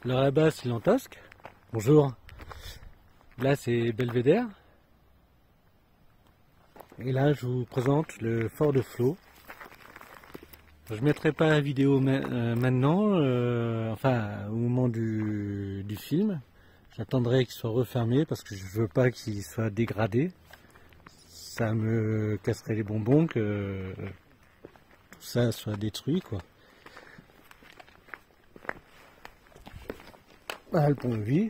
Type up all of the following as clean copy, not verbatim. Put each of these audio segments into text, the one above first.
Alors là-bas c'est Lantosque. Bonjour. Là c'est Belvédère. Et là je vous présente le fort de Flot. Je ne mettrai pas la vidéo maintenant, enfin au moment du film. J'attendrai qu'il soit refermé parce que je veux pas qu'il soit dégradé. Ça me casserait les bonbons que tout ça soit détruit, quoi. Ah, le pont-levis.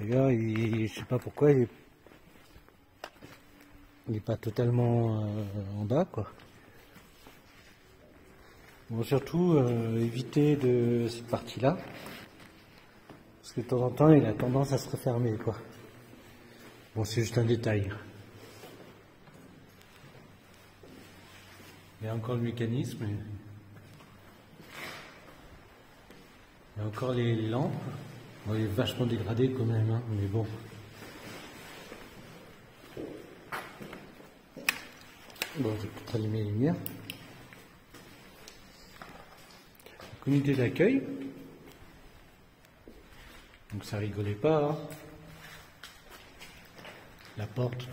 D'ailleurs, je sais pas pourquoi il est pas totalement en bas, quoi. Bon, surtout éviter de cette partie-là, parce que de temps en temps il a tendance à se refermer, quoi. Bon, c'est juste un détail. Il y a encore le mécanisme, il y a encore les lampes. Bon, il est vachement dégradé quand même, hein, mais bon. Bon, je vais peut-être allumer les lumières. Comité d'accueil. Donc ça rigolait pas, hein. La porte,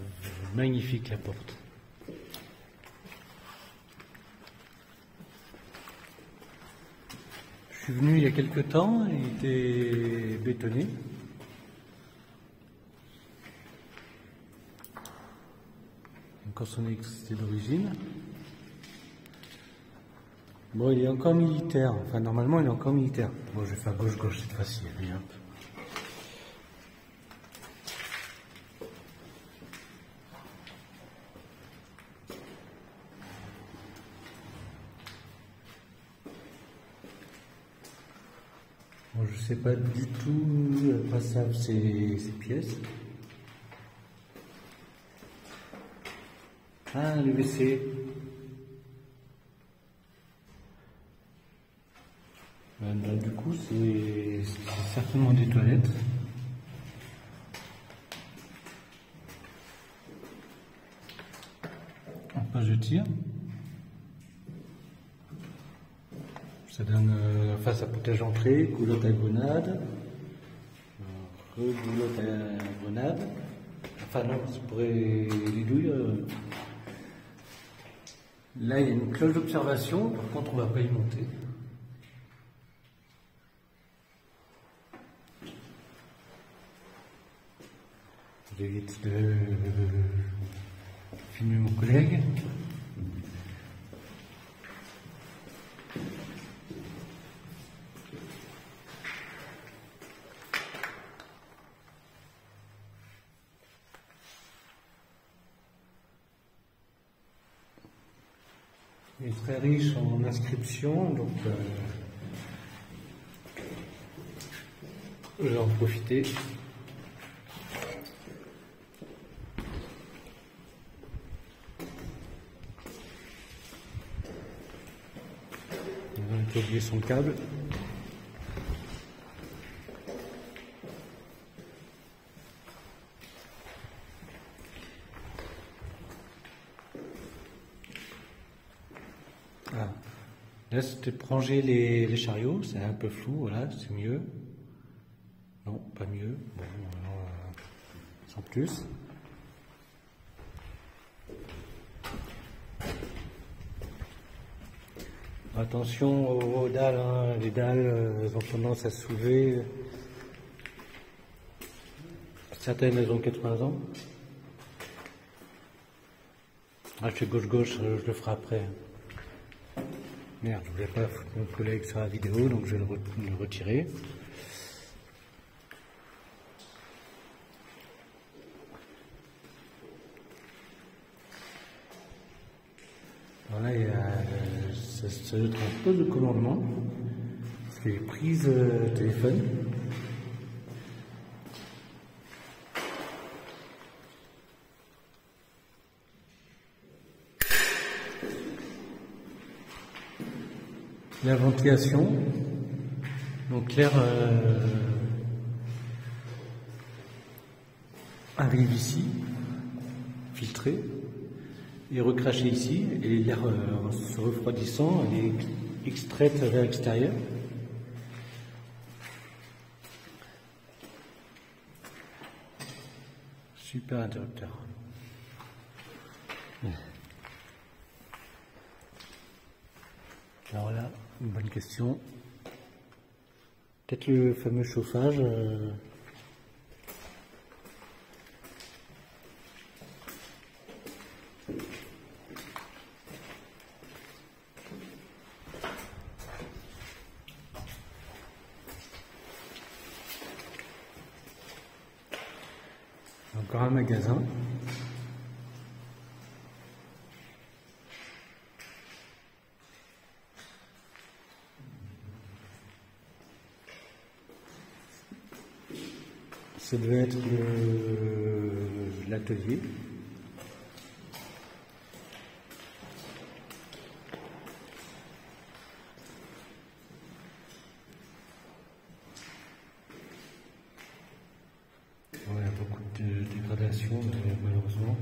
magnifique la porte. Je suis venu il y a quelques temps, il était bétonné. Encore son électricité d'origine. Bon, il est encore militaire, enfin normalement il est encore militaire. Bon, je vais faire gauche-gauche cette fois-ci, allez hop. Bon, je sais pas du tout à quoi servent ces pièces. Ah, le WC. Du coup, c'est certainement des toilettes. Enfin, je tire. Ça donne, enfin, ça protège entrée, coulotte à grenade, reboulotte à grenade. Enfin non, ça pourrait les douilles. Là, il y a une cloche d'observation. Par contre, on ne va pas y monter. J'évite de filmer mon collègue. Il est très riche en inscriptions, donc je vais en profiter. On va oublier son câble. Ah. Là, c'était pour ranger les chariots, c'est un peu flou, voilà, c'est mieux. Non, pas mieux. Bon, alors, sans plus. Attention aux dalles, hein. Les dalles elles ont tendance à se soulever. Certaines elles ont 80 ans. Ah, je fais gauche-gauche, je le ferai après. Merde, je voulais pas foutre mon collègue sur la vidéo, donc je vais le retirer. Voilà, il y a, ça doit être un poste de commandement, parce qu'il y a les prises téléphone. La ventilation, donc l'air arrive ici, filtré, et recraché ici, et l'air en se refroidissant, elle est extraite vers l'extérieur. Super interrupteur. Alors là, une bonne question. Peut-être le fameux chauffage. Encore un magasin. Ça devait être l'atelier. Il y a beaucoup de dégradation, mais malheureusement,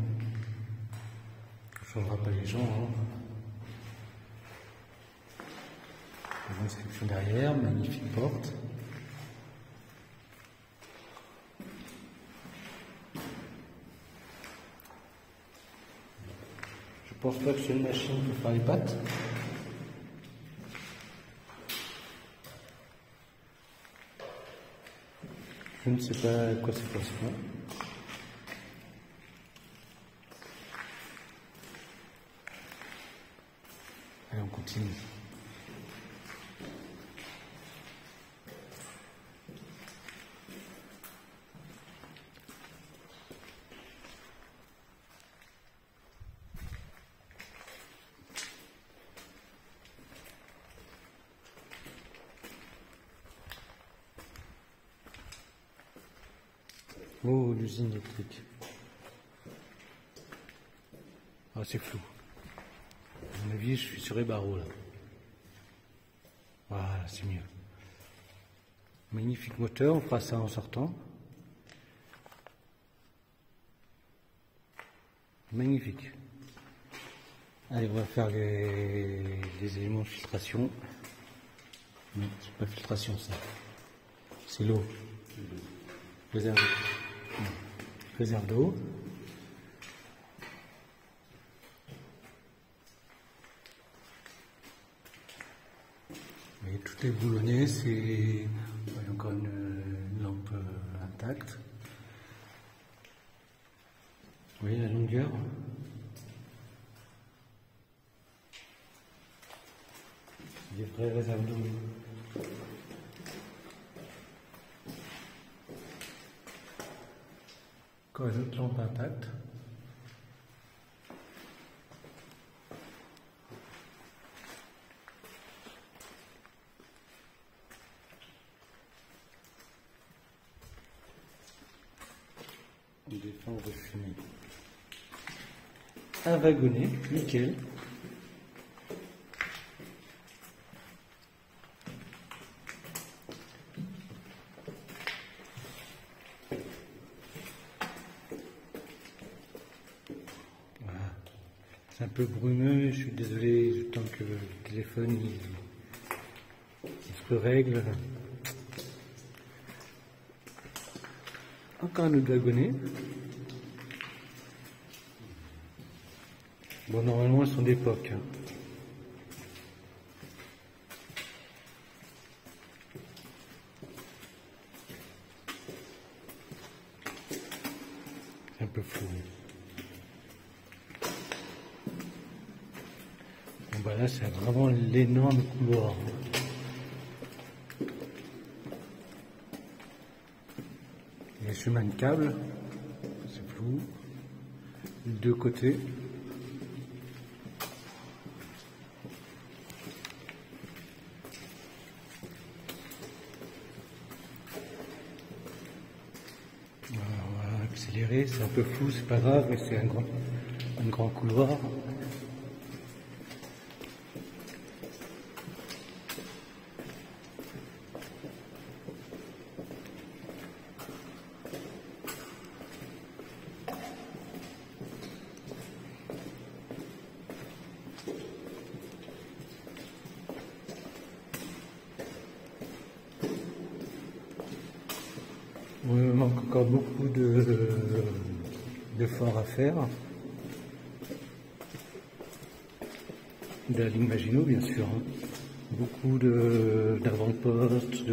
ça ne changera pas les gens. Hein. L'inscription derrière, magnifique porte. Je pense pas que c'est une machine pour faire les pâtes. Je ne sais pas à quoi ça correspond. Allez, on continue. Oh, l'usine électrique. Ah, c'est flou. À mon avis, je suis sur les barreaux là. Voilà, c'est mieux. Magnifique moteur, on fera ça en sortant. Magnifique. Allez, on va faire les éléments de filtration. Non, c'est pas filtration ça. C'est l'eau. Réserve. Réserve d'eau. Mais tout est boulonné, c'est encore une lampe intacte. Vous voyez la longueur? Des vraies réserves d'eau. Encore une autre lampe intacte. Des fentes de fumée. Un wagonnet, nickel. C'est un peu brumeux, je suis désolé, le temps que le téléphone il se règle. Encore un autre wagonnet. Bon, normalement, elles sont d'époque. Hein. C'est un peu flou. Bon, bah là, c'est vraiment l'énorme couloir. Les chemins de câbles, c'est flou. Les deux côtés. On va accélérer, c'est un peu flou, c'est pas grave, mais c'est un grand couloir. Il me manque encore beaucoup de de forts à faire. De la ligne Maginot, bien sûr. Hein. Beaucoup d'avant-postes,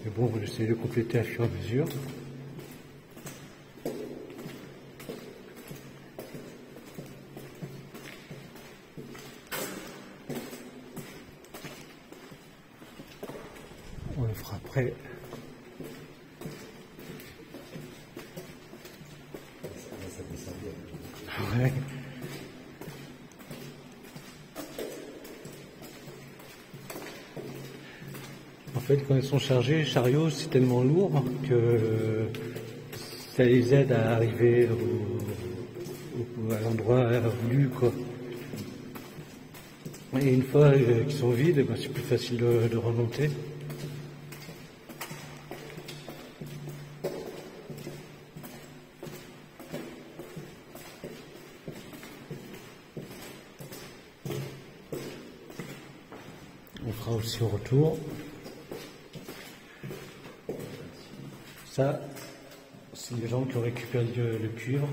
mais bon, j'essaie de compléter à fur et à mesure. On le fera après. Ça peut servir. Ouais. En fait, quand ils sont chargés, les chariots, c'est tellement lourd que ça les aide à arriver à l'endroit voulu, quoi. Et une fois qu'ils sont vides, ben, c'est plus facile de remonter. On fera aussi au retour. Ça, c'est les gens qui ont récupéré le cuivre.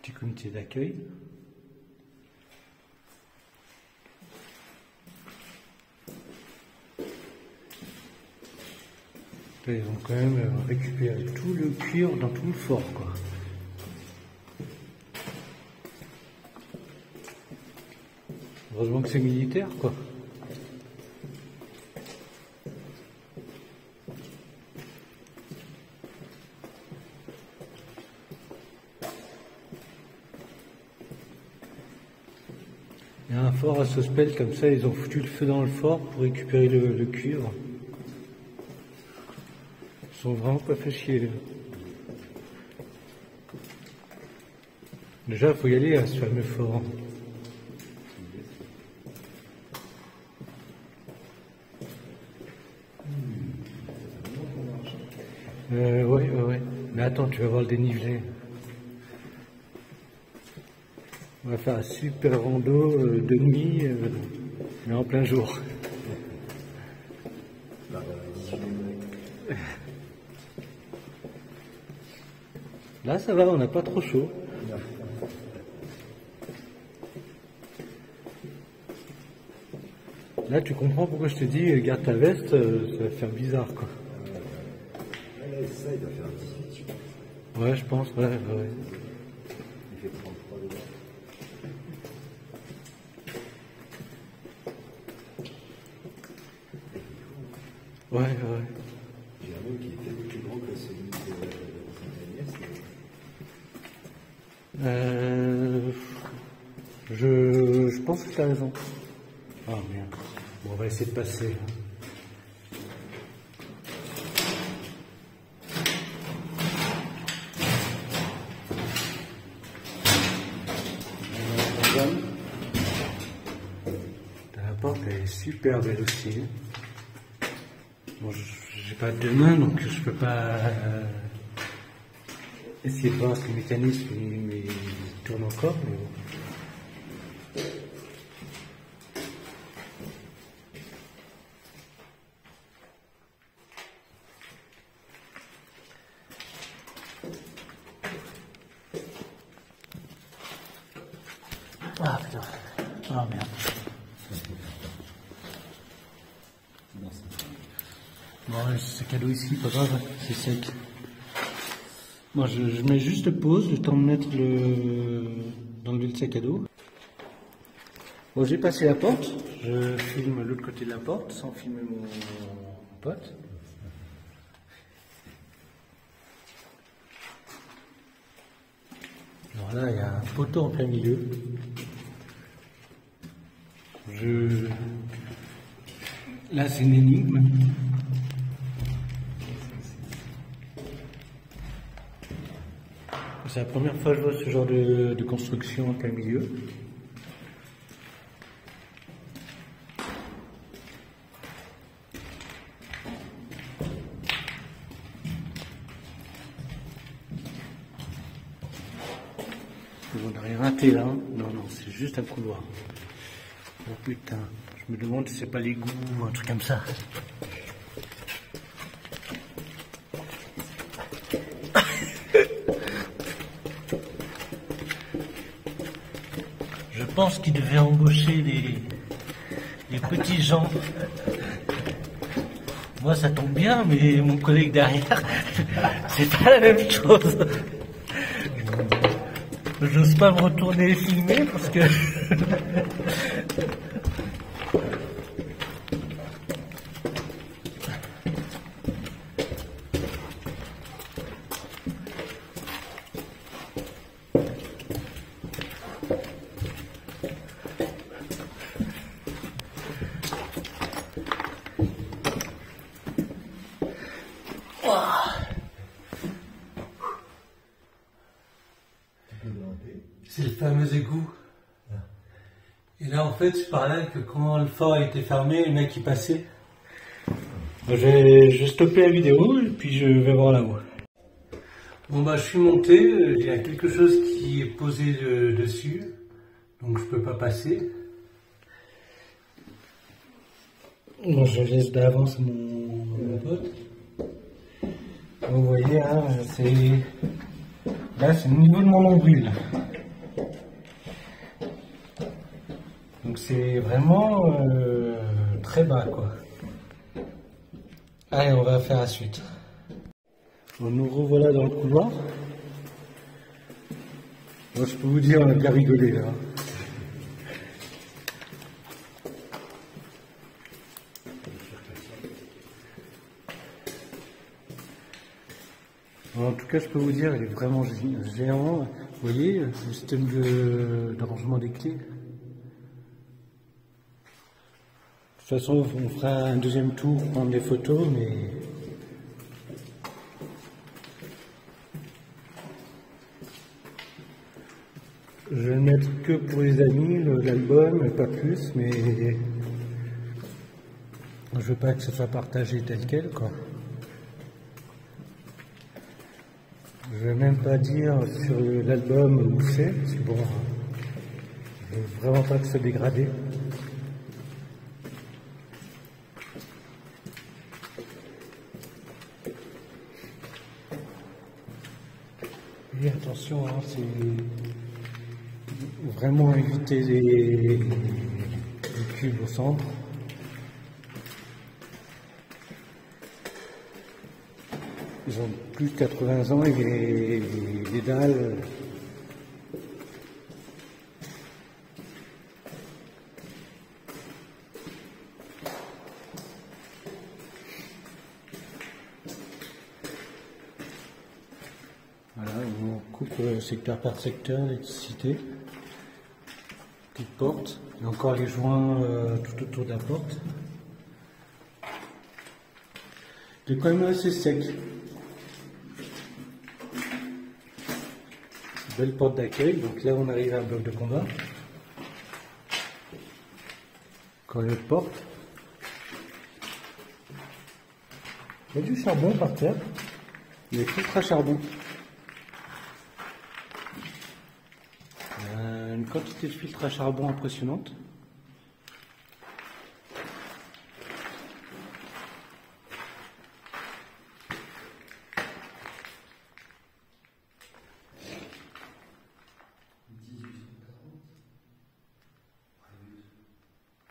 Petit comité d'accueil. Ils ont quand même récupéré tout le cuivre dans tout le fort, quoi. Heureusement que c'est militaire, quoi. Il y a un fort à Sospel comme ça, ils ont foutu le feu dans le fort pour récupérer le cuivre. Ils sont vraiment pas fait chier. Là. Déjà, il faut y aller à ce fameux fort. Ouais. Mais attends, tu vas voir le dénivelé. On va faire un super rando de nuit, mais en plein jour. Là, ça va, on n'a pas trop chaud. Là, tu comprends pourquoi je te dis, garde ta veste, ça va faire bizarre, quoi. Ça, il doit faire 18, je pense. Ouais, je pense, ouais. Il fait 33 dedans. Ouais. J'ai un homme qui était plus grand que celui de Saint-Agnès. Je pense que tu as raison. Ah merde. Bon, on va essayer de passer. La porte elle est super belle aussi. Bon, j'ai pas de main donc je peux pas essayer de voir si le mécanisme il tourne encore. Mais bon. Ah putain. Ah merde. Bon, c'est cadeau ici, pas grave, c'est sec. Bon, je mets juste pause, le temps de mettre d'enlever le sac à dos. Bon, j'ai passé la porte, je filme l'autre côté de la porte sans filmer mon pote. Alors là, il y a un poteau en plein milieu. Là, c'est une énigme. C'est la première fois que je vois ce genre de construction en plein milieu. On n'a rien raté là. Non, c'est juste un couloir. Oh putain, je me demande si c'est pas l'égout ou un truc comme ça. pense qu'il devait embaucher les petits gens. Moi ça tombe bien, mais mon collègue derrière, c'est pas la même chose. J'ose pas me retourner et filmer parce que... C'est le fameux égout. Et là, en fait, je parlais que quand le fort a été fermé, le mec il passait. Je vais stopper la vidéo et puis je vais voir là-haut. Bon bah, je suis monté. Il y a quelque chose qui est posé dessus, donc je peux pas passer. Bon, je laisse d'avance mon pote. Vous voyez, hein, là, c'est au niveau de mon nombril. Donc c'est vraiment très bas, quoi. Allez, on va faire la suite. Bon, nous revoilà dans le couloir. Bon, je peux vous dire, on a bien rigolé là. En tout cas, je peux vous dire, il est vraiment géant. Vous voyez, le système de rangement des clés. De toute façon, on fera un deuxième tour pour prendre des photos, mais... Je vais le mettre que pour les amis, l'album, pas plus, mais... Je veux pas que ce soit partagé tel quel, quoi. Je vais même pas dire sur l'album où c'est, parce que bon... Je veux vraiment pas que ce soit dégradé. Et attention, hein, c'est vraiment éviter les cubes au centre. Ils ont plus de 80 ans et les dalles. Voilà, on coupe secteur par secteur, l'électricité. Petite porte. Il y a encore les joints tout autour de la porte. Il est quand même assez sec. Belle porte d'accueil. Donc là, on arrive à un bloc de combat. Encore une autre porte. Il y a du charbon par terre. Il y a filtre à charbon. Une quantité de filtre à charbon impressionnante.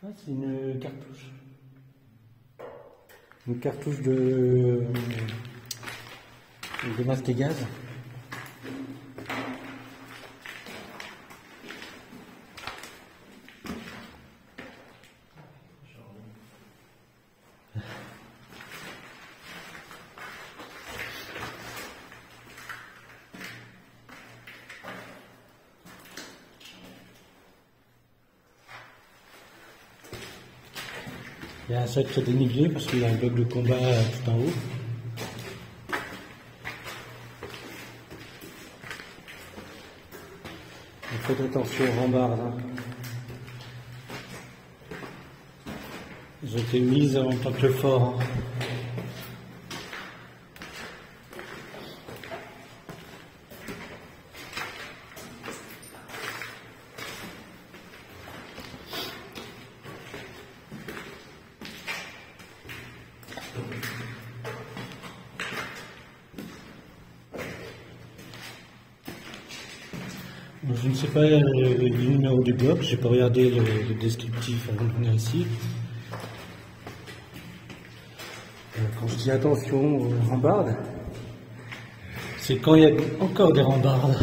Ah, c'est une cartouche. Une cartouche de masque à gaz. Il y a un sacré dénivelé parce qu'il y a un bloc de combat tout en haut. Faites attention aux rambardes. Hein. Ils ont été mises en tant que le fort. Hein. Je ne sais pas le numéro du bloc, j'ai pas regardé le descriptif avant de venir ici. Quand je dis attention aux rambardes, c'est quand il y a encore des rambardes.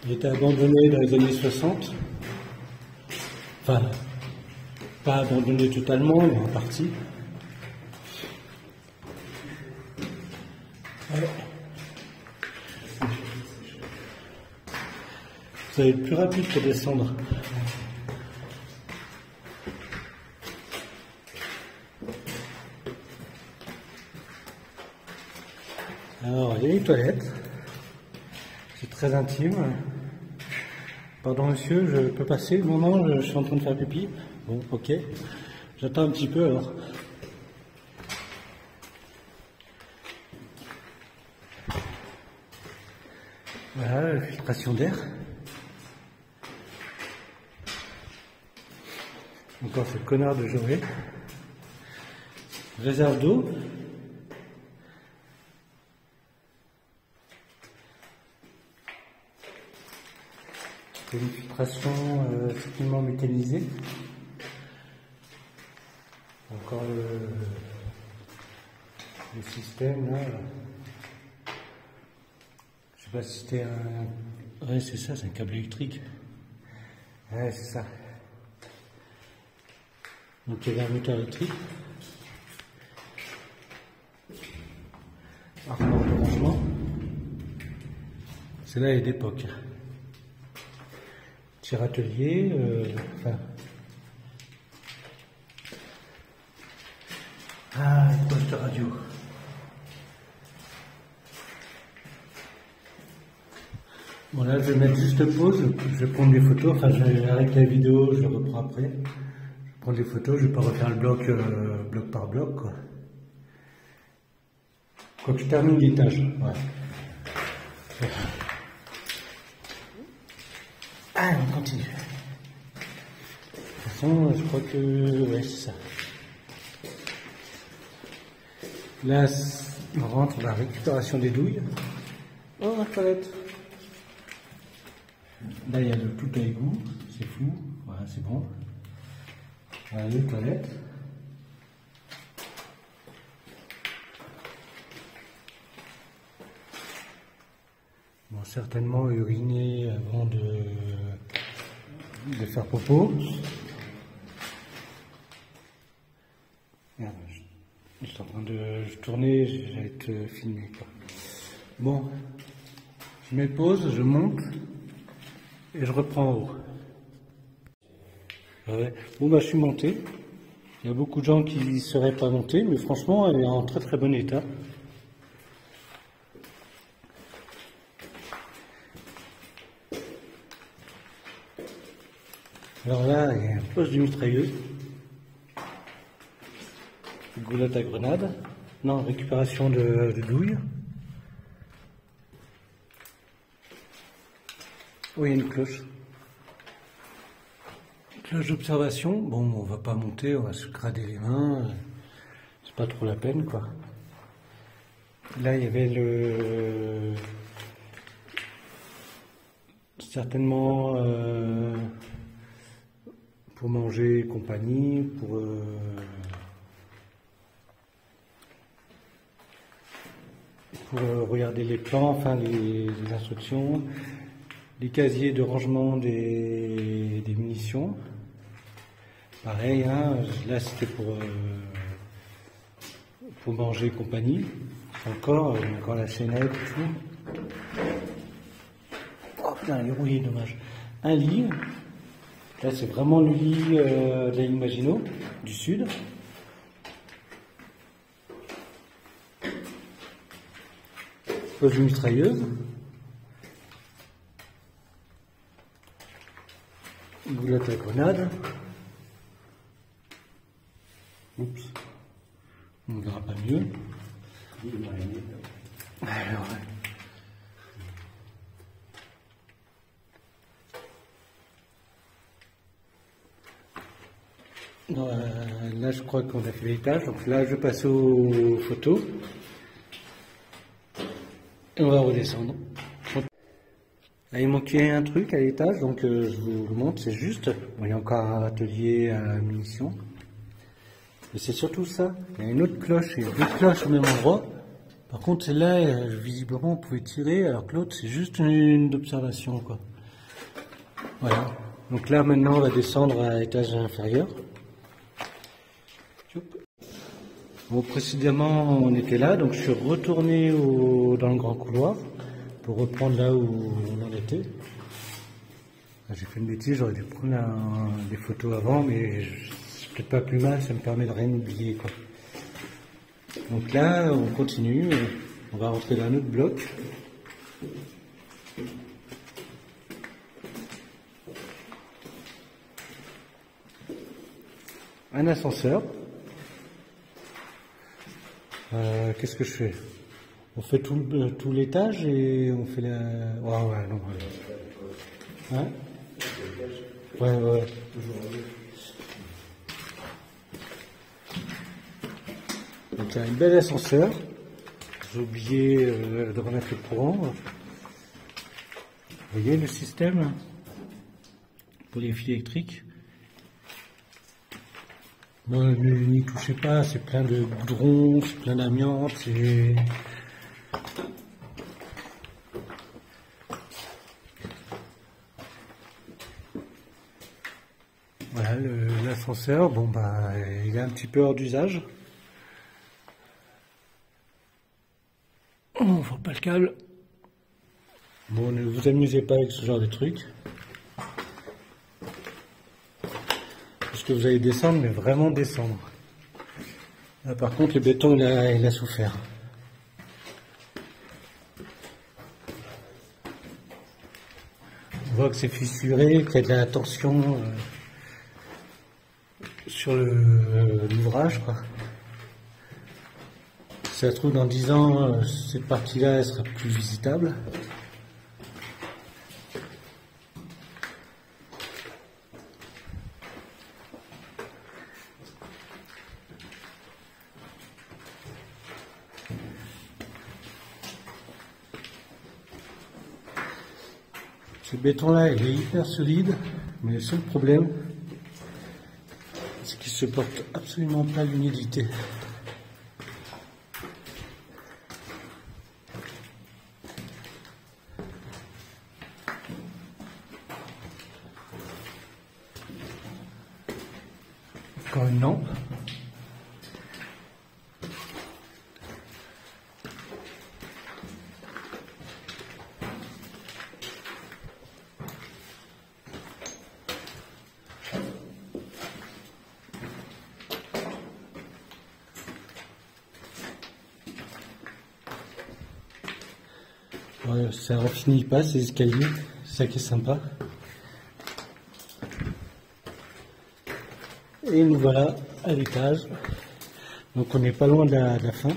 Il était abandonné dans les années 60. Enfin, pas abandonné totalement, mais en partie. Ouais. Ça va être plus rapide pour descendre. Alors, il y a une toilette. C'est très intime. Pardon monsieur, je peux passer? Non, non, je suis en train de faire pipi. Bon, ok. J'attends un petit peu alors. Voilà, la filtration d'air. Encore ce connard de Joël. Réserve d'eau. C'est une filtration strictement mécanisée. Encore le système là. Je sais pas si c'était un... Ouais, c'est ça, c'est un câble électrique. Ouais, c'est ça. Donc il y avait un moteur électrique. Armoire de rangement. Celle-là est d'époque. Atelier, enfin... Ah, une poste de radio. Bon là, je vais mettre juste pause, je vais prendre des photos, enfin je vais arrêter la vidéo, je reprends après. Je vais prendre des photos, je vais pas refaire le bloc, bloc par bloc, quoi. Quand je termine l'étage, ouais. Ah, on continue. De toute façon, je crois que... Ouais, c'est ça. Là, on rentre dans la récupération des douilles. Oh, la toilette. Là, il y a le tout à égout. C'est flou. Voilà, c'est bon. Voilà, les toilettes. Bon, certainement uriner avant de faire popo. Merde, je suis en train de tourner, je vais être filmé, quoi. Bon, je mets pause, je monte et je reprends en haut. Ouais. Bon, bah je suis monté. Il y a beaucoup de gens qui ne seraient pas montés, mais franchement, elle est en très très bon état. Alors là, il y a un poste de mitrailleuse. Goulotte à grenade. Non, récupération de douilles. Oui, il y a une cloche. Cloche d'observation. Bon, on va pas monter, on va se grader les mains. C'est pas trop la peine, quoi. Là, il y avait le... certainement... pour manger et compagnie, pour regarder les plans, enfin les instructions, les casiers de rangement des munitions. Pareil, hein, là c'était pour manger et compagnie. Encore la chaînette et tout. Oh putain, il est rouillé, dommage. Un lit. Là, c'est vraiment le lit de la ligne Maginot, du sud. Poste de mitrailleuse. Goulotte à grenade. Oups. On ne verra pas mieux. Alors, Là, je crois qu'on a fait l'étage. Donc là, je passe aux photos. Et on va redescendre. Là, il manquait un truc à l'étage, donc je vous le montre, c'est juste. Bon, il y a encore un atelier à munitions. Mais c'est surtout ça. Il y a une autre cloche, il y a deux cloches au même endroit. Par contre, celle-là, visiblement, on pouvait tirer, alors que l'autre, c'est juste une observation, quoi. Voilà. Donc là, maintenant, on va descendre à l'étage inférieur. Bon, précédemment, on était là, donc je suis retourné dans le grand couloir pour reprendre là où on en était. J'ai fait une bêtise, j'aurais dû prendre des photos avant, mais c'est peut-être pas plus mal, ça me permet de rien oublier, quoi. Donc là, on continue, on va rentrer dans un autre bloc. Un ascenseur. Qu'est-ce que je fais? On fait tout l'étage et on fait la... Ouais, non. Hein? Ouais. Donc il y a un bel ascenseur. J'ai oublié de remettre le courant. Vous voyez le système pour les fils électriques? Bon, n'y touchez pas, c'est plein de goudron, c'est plein d'amiante, c'est... Voilà, l'ascenseur, bon bah, il est un petit peu hors d'usage. On voit pas le câble. Bon, ne vous amusez pas avec ce genre de truc. Parce que vous allez descendre, mais vraiment descendre. Là, par contre, le béton, il a souffert. On voit que c'est fissuré, qu'il y a de la tension sur l'ouvrage, quoi. Si ça se trouve, dans 10 ans, cette partie-là, elle sera plus visitable. Ce béton-là, il est hyper solide, mais le seul problème, c'est qu'il ne supporte absolument pas l'humidité. Encore une lampe. Ouais, ça ne finit pas ces escaliers, c'est ça qui est sympa. Et nous voilà à l'étage. Donc on n'est pas loin de la fin.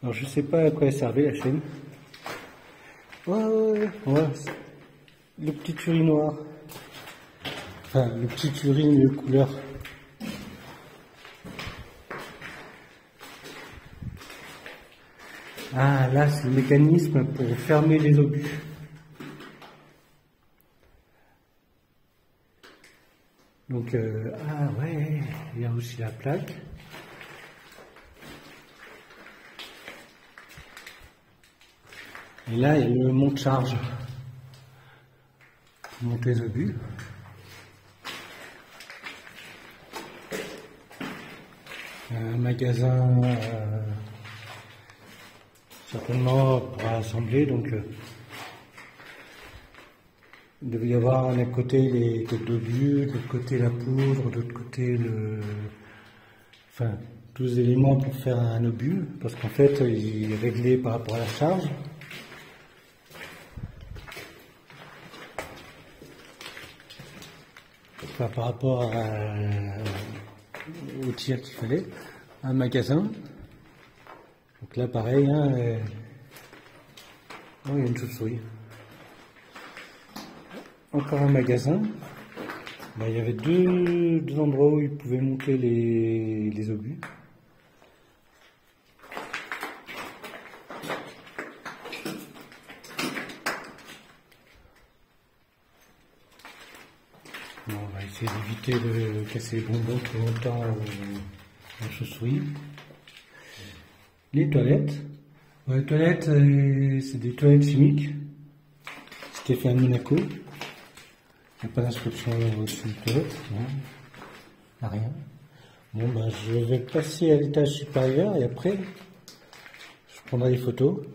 Alors je sais pas à quoi elle servait la chaîne. Ouais. Le petit urinoir. Enfin, le petit urine de couleur. Ah, là, c'est le mécanisme pour fermer les obus. Donc, ah ouais, il y a aussi la plaque. Et là, il y a le monte-charge pour monter les obus. Un magasin certainement pour assembler, donc il devait y avoir d'un côté les têtes d'obus, de l'autre côté la poudre, de l'autre côté enfin tous les éléments pour faire un obus, parce qu'en fait il est réglé par rapport à la charge. Enfin, par rapport au tir qu'il fallait, un magasin. Donc là, pareil, hein, oh, il y a une chauve-souris. encore un magasin. Ben, il y avait deux endroits où ils pouvaient monter les obus. Bon, on va essayer d'éviter de casser les bonbons trop longtemps en chauve-souris. Les toilettes. Bon, les toilettes, c'est des toilettes chimiques. C'était fait à Monaco. Il n'y a pas d'inscription au-dessus des toilettes. Non. Il n'y a rien. Bon, ben, je vais passer à l'étage supérieur et après, je prendrai des photos.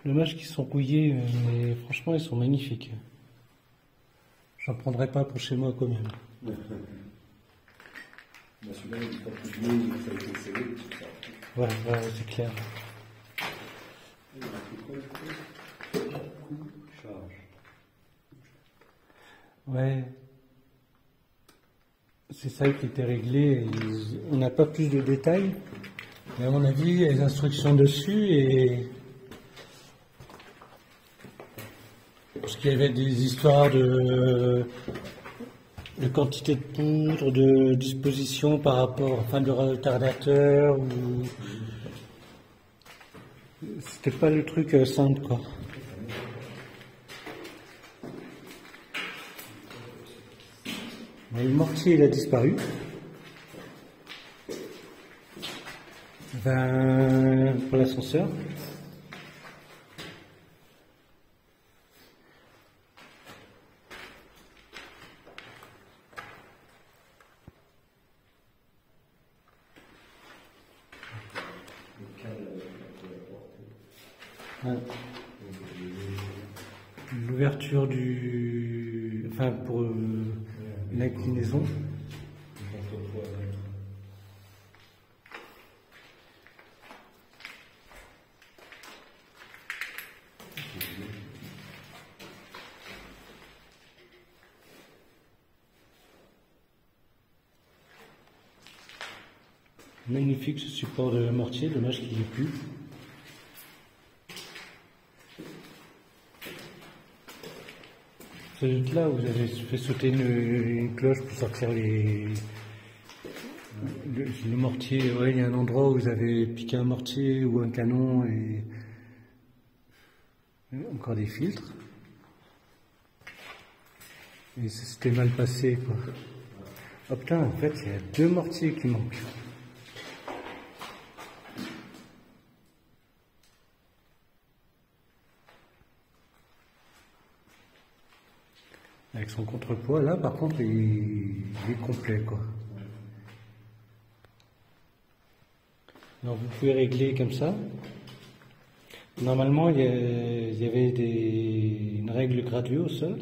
Dommage qu'ils sont rouillés, mais franchement, ils sont magnifiques. J'en prendrai pas pour chez moi quand même. Celui-là, il est pas plus vieux, ça a été scellé. Voilà, voilà, c'est clair. Charge. Ouais. C'est ça qui était réglé. On n'a pas plus de détails. Mais à mon avis, il y a les instructions dessus et. Parce qu'il y avait des histoires de quantité de poudre, de disposition par rapport, enfin, de retardateur ou. C'était pas le truc simple, quoi. Le mortier, il a disparu. Ben, pour l'ascenseur. L'ouverture du. Enfin, pour l'inclinaison. Magnifique ce support de mortier, dommage qu'il n'y ait plus. C'est là où vous avez fait sauter une cloche pour sortir le mortier. Ouais, il y a un endroit où vous avez piqué un mortier ou un canon et encore des filtres. Et ça s'était mal passé, quoi. Oh putain, en fait, il y a 2 mortiers qui manquent. Avec son contrepoids, là, par contre, il est complet, quoi. Alors, vous pouvez régler comme ça. Normalement, il y avait une règle graduée au sol.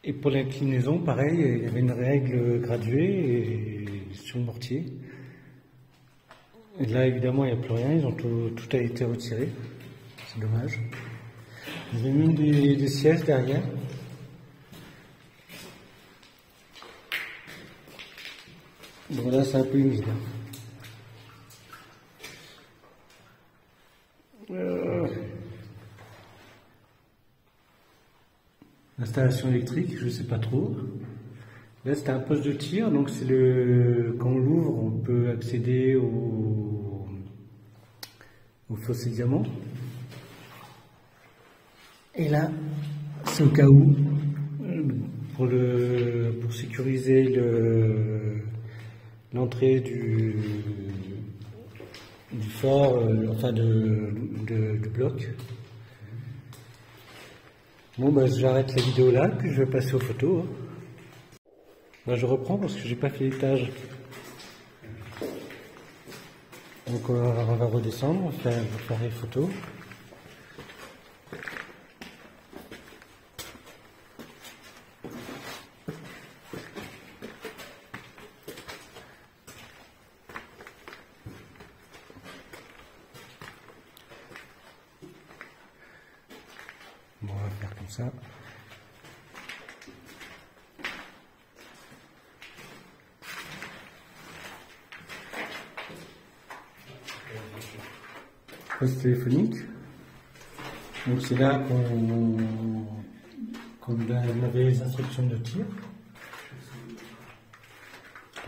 Et pour l'inclinaison, pareil, il y avait une règle graduée sur le mortier. Et là, évidemment, il n'y a plus rien. Tout a été retiré. C'est dommage. J'ai mis des sièges derrière. Bon, là, c'est un peu humide. Installation électrique, je ne sais pas trop. Là, c'est un poste de tir, donc c'est quand on l'ouvre, on peut accéder au fossé diamant. Et là, c'est au cas où, pour sécuriser l'entrée du fort, enfin du bloc. Bon, bah, j'arrête la vidéo là, puis je vais passer aux photos. Bah, je reprends parce que j'ai pas fait l'étage. Donc on va redescendre, on va faire les photos. Bon, on va faire comme ça. Poste téléphonique. Donc c'est là qu'on avait les instructions de tir.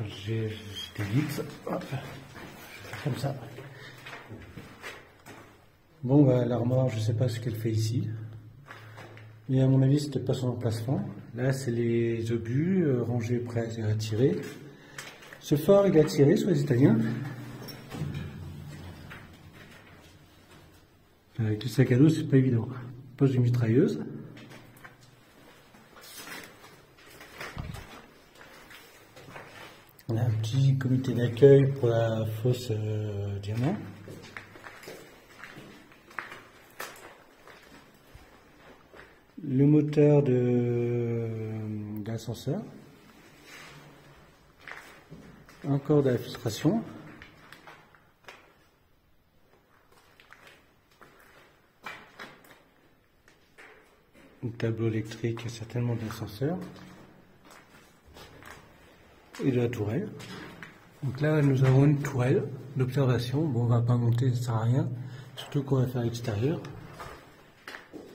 J'évite, hop, comme ça. Bon, bah, l'armoire, je sais pas ce qu'elle fait ici. Mais à mon avis, c'était pas son emplacement. Là, c'est les obus rangés prêts à tirer. Ce phare, il a tiré sur les Italiens. Avec le sac à dos, c'est pas évident. Poste de mitrailleuse. On a un petit comité d'accueil pour la fosse diamant. Le moteur d'ascenseur. Encore de la filtration. Un tableau électrique, certainement d'ascenseur. Et de la tourelle. Donc là, nous avons une tourelle d'observation. Bon, on va pas monter, ça sert à rien. Surtout qu'on va faire l'extérieur.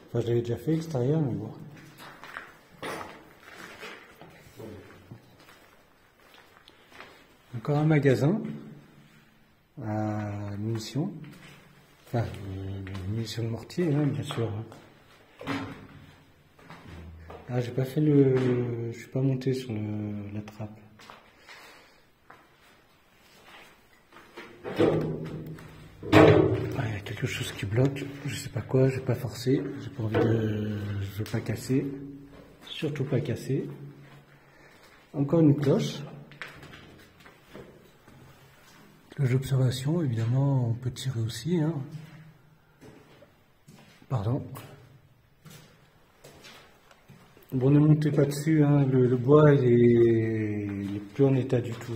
Enfin, je l'avais déjà fait l'extérieur, mais bon. Encore un magasin à munitions. Enfin, munitions de mortier, hein, bien sûr. Ah, j'ai pas fait je suis pas monté sur la trappe. Ah, il y a quelque chose qui bloque, je sais pas quoi, j'ai pas forcé, j'ai pas envie je veux pas casser, surtout pas casser. Encore une cloche. Cloche d'observation, évidemment, on peut tirer aussi, hein. Pardon. Bon, ne montez pas dessus, hein. Le bois il est plus en état du tout.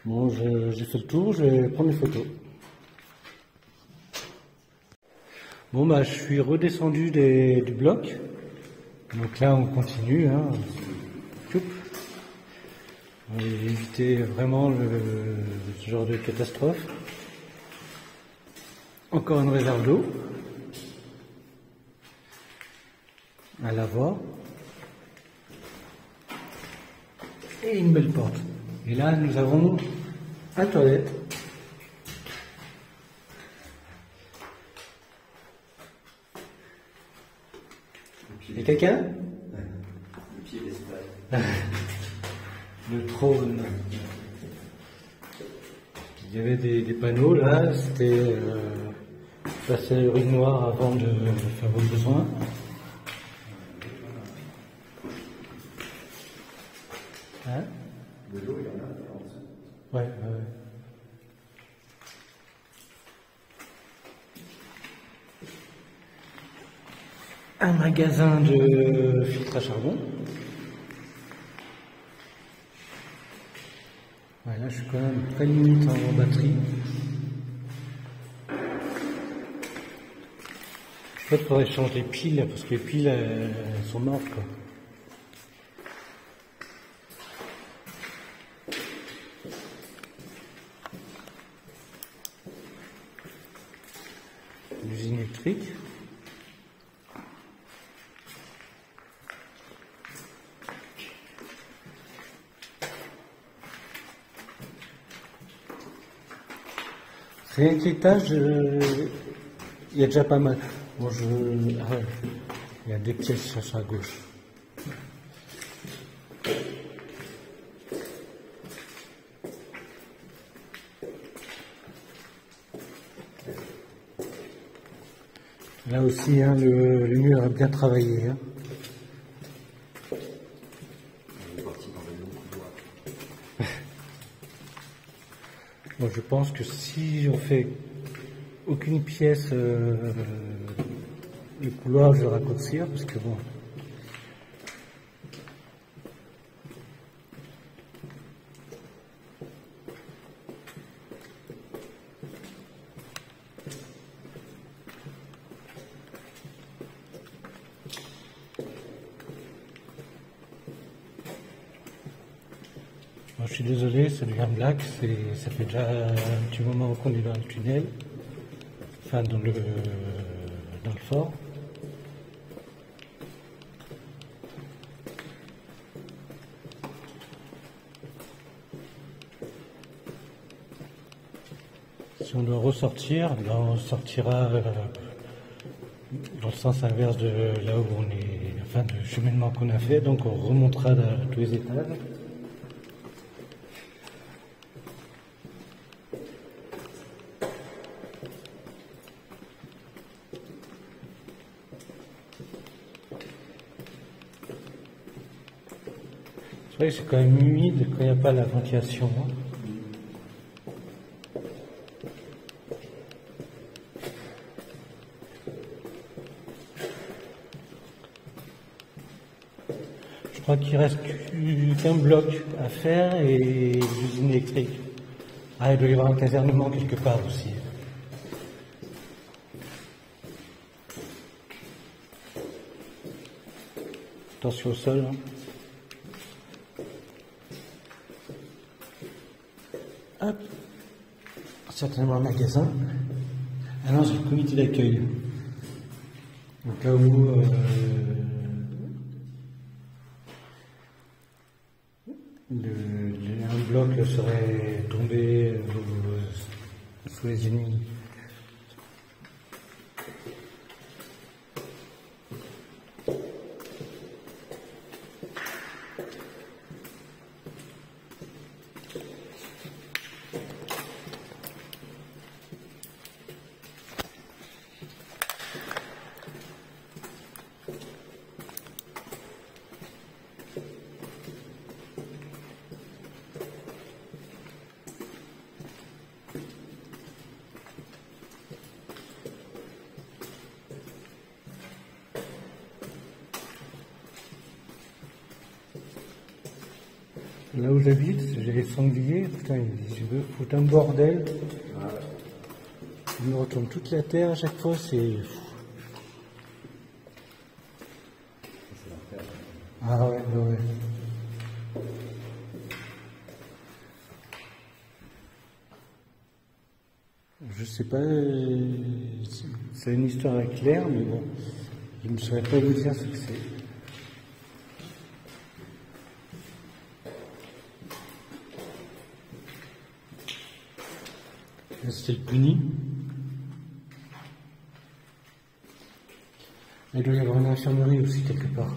Bon, j'ai fait le tour, je vais prendre des photos. Bon, bah, je suis redescendu du bloc. Donc là, on continue, hein. On va éviter vraiment ce genre de catastrophe. Encore une réserve d'eau. Un lavoir. Et une belle porte. Et là, nous avons un toilette. Il y a quelqu'un? Le pied d'Espagne. Le trône. Il y avait des panneaux là, c'était passer à l'urinoir avant de faire vos besoins. Hein? De l'eau, il y en a en dessous. Ouais. Un magasin de filtre à charbon. Ouais, là, je suis quand même très limite en batterie. En fait, il faudrait que je change les piles, parce que les piles, elles sont mortes, quoi. L'usine électrique. Rien que l'étage, il y a déjà pas mal. Bon, ah ouais, il y a des pièces sur la gauche. Là aussi, hein, le mur a bien travaillé. Hein. On est parti dans le long couloir. Bon, je pense que si on fait aucune pièce, le couloir, je vais raccourcir, parce que bon. Moi, je suis suis désolé, ça devient black, ça fait déjà un petit moment qu'on est dans le tunnel, enfin dans le fort. Si on doit ressortir, ben on sortira dans le sens inverse de là où on est, enfin du cheminement qu'on a fait, donc on remontera à tous les étages. C'est vrai que c'est quand même humide quand il n'y a pas la ventilation. Je crois qu'il reste qu'un bloc à faire et l'usine électrique. Ah, il doit y avoir un casernement quelque part aussi. Attention au sol. Hop. Certainement un magasin. Ah non, c'est le comité d'accueil. Au cas où un bloc serait tombé sous les ennemis. Là où j'habite, j'ai les sangliers, putain, je veux foutre un bordel. Ils me retournent toute la terre à chaque fois, c'est fou. Ah ouais, ouais. Je sais pas, c'est une histoire avec l'air, mais bon, je ne saurais pas vous dire ce que c'est. C'était le Puni. Il doit y avoir une infirmerie aussi quelque part.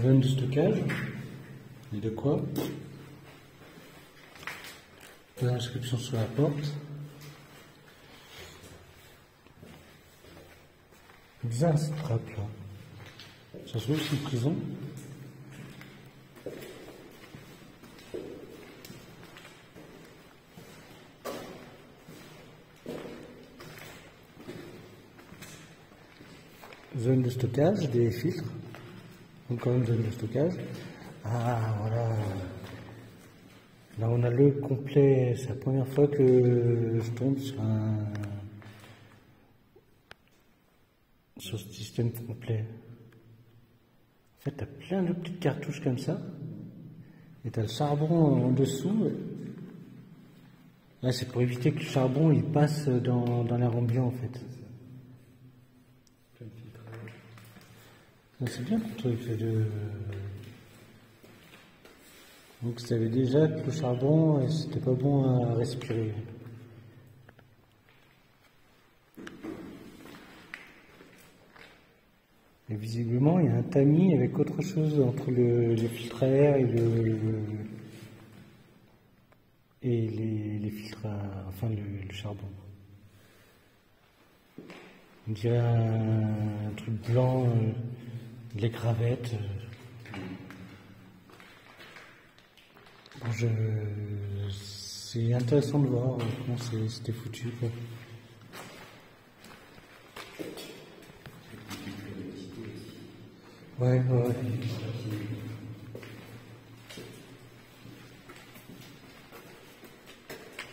Zone de stockage. Et de quoi? L'inscription sur la porte. Bizarre cette trappe là. Ça se voit aussi une prison. Zone de stockage, des filtres. Encore une zone de stockage. Ah, voilà. Là, on a le complet. C'est la première fois que je tombe sur ce système complet. En fait, tu as plein de petites cartouches comme ça. Et tu as le charbon en dessous. Là, c'est pour éviter que le charbon il passe dans l'air ambiant, en fait. C'est bien le truc de... Donc, ça savais déjà que le charbon, c'était pas bon à respirer. Et visiblement, il y a un tamis avec autre chose entre le filtre à air et les filtres enfin le charbon. On dirait un truc blanc, les crevettes. Bon, c'est intéressant de voir comment c'était foutu, quoi. Ouais, ouais.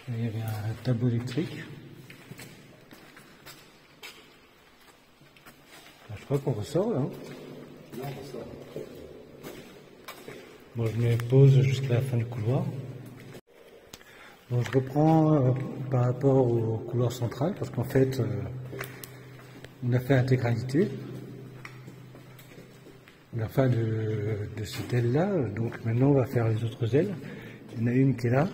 Il y avait un tableau électrique. Je crois qu'on ressort là. Hein. Non, on ressort. Bon, je mets pause jusqu'à la fin du couloir. Bon, je reprends par rapport au couloir central parce qu'en fait, on a fait l'intégralité. La fin de cette aile-là, donc maintenant on va faire les autres ailes. Il y en a une qui est là,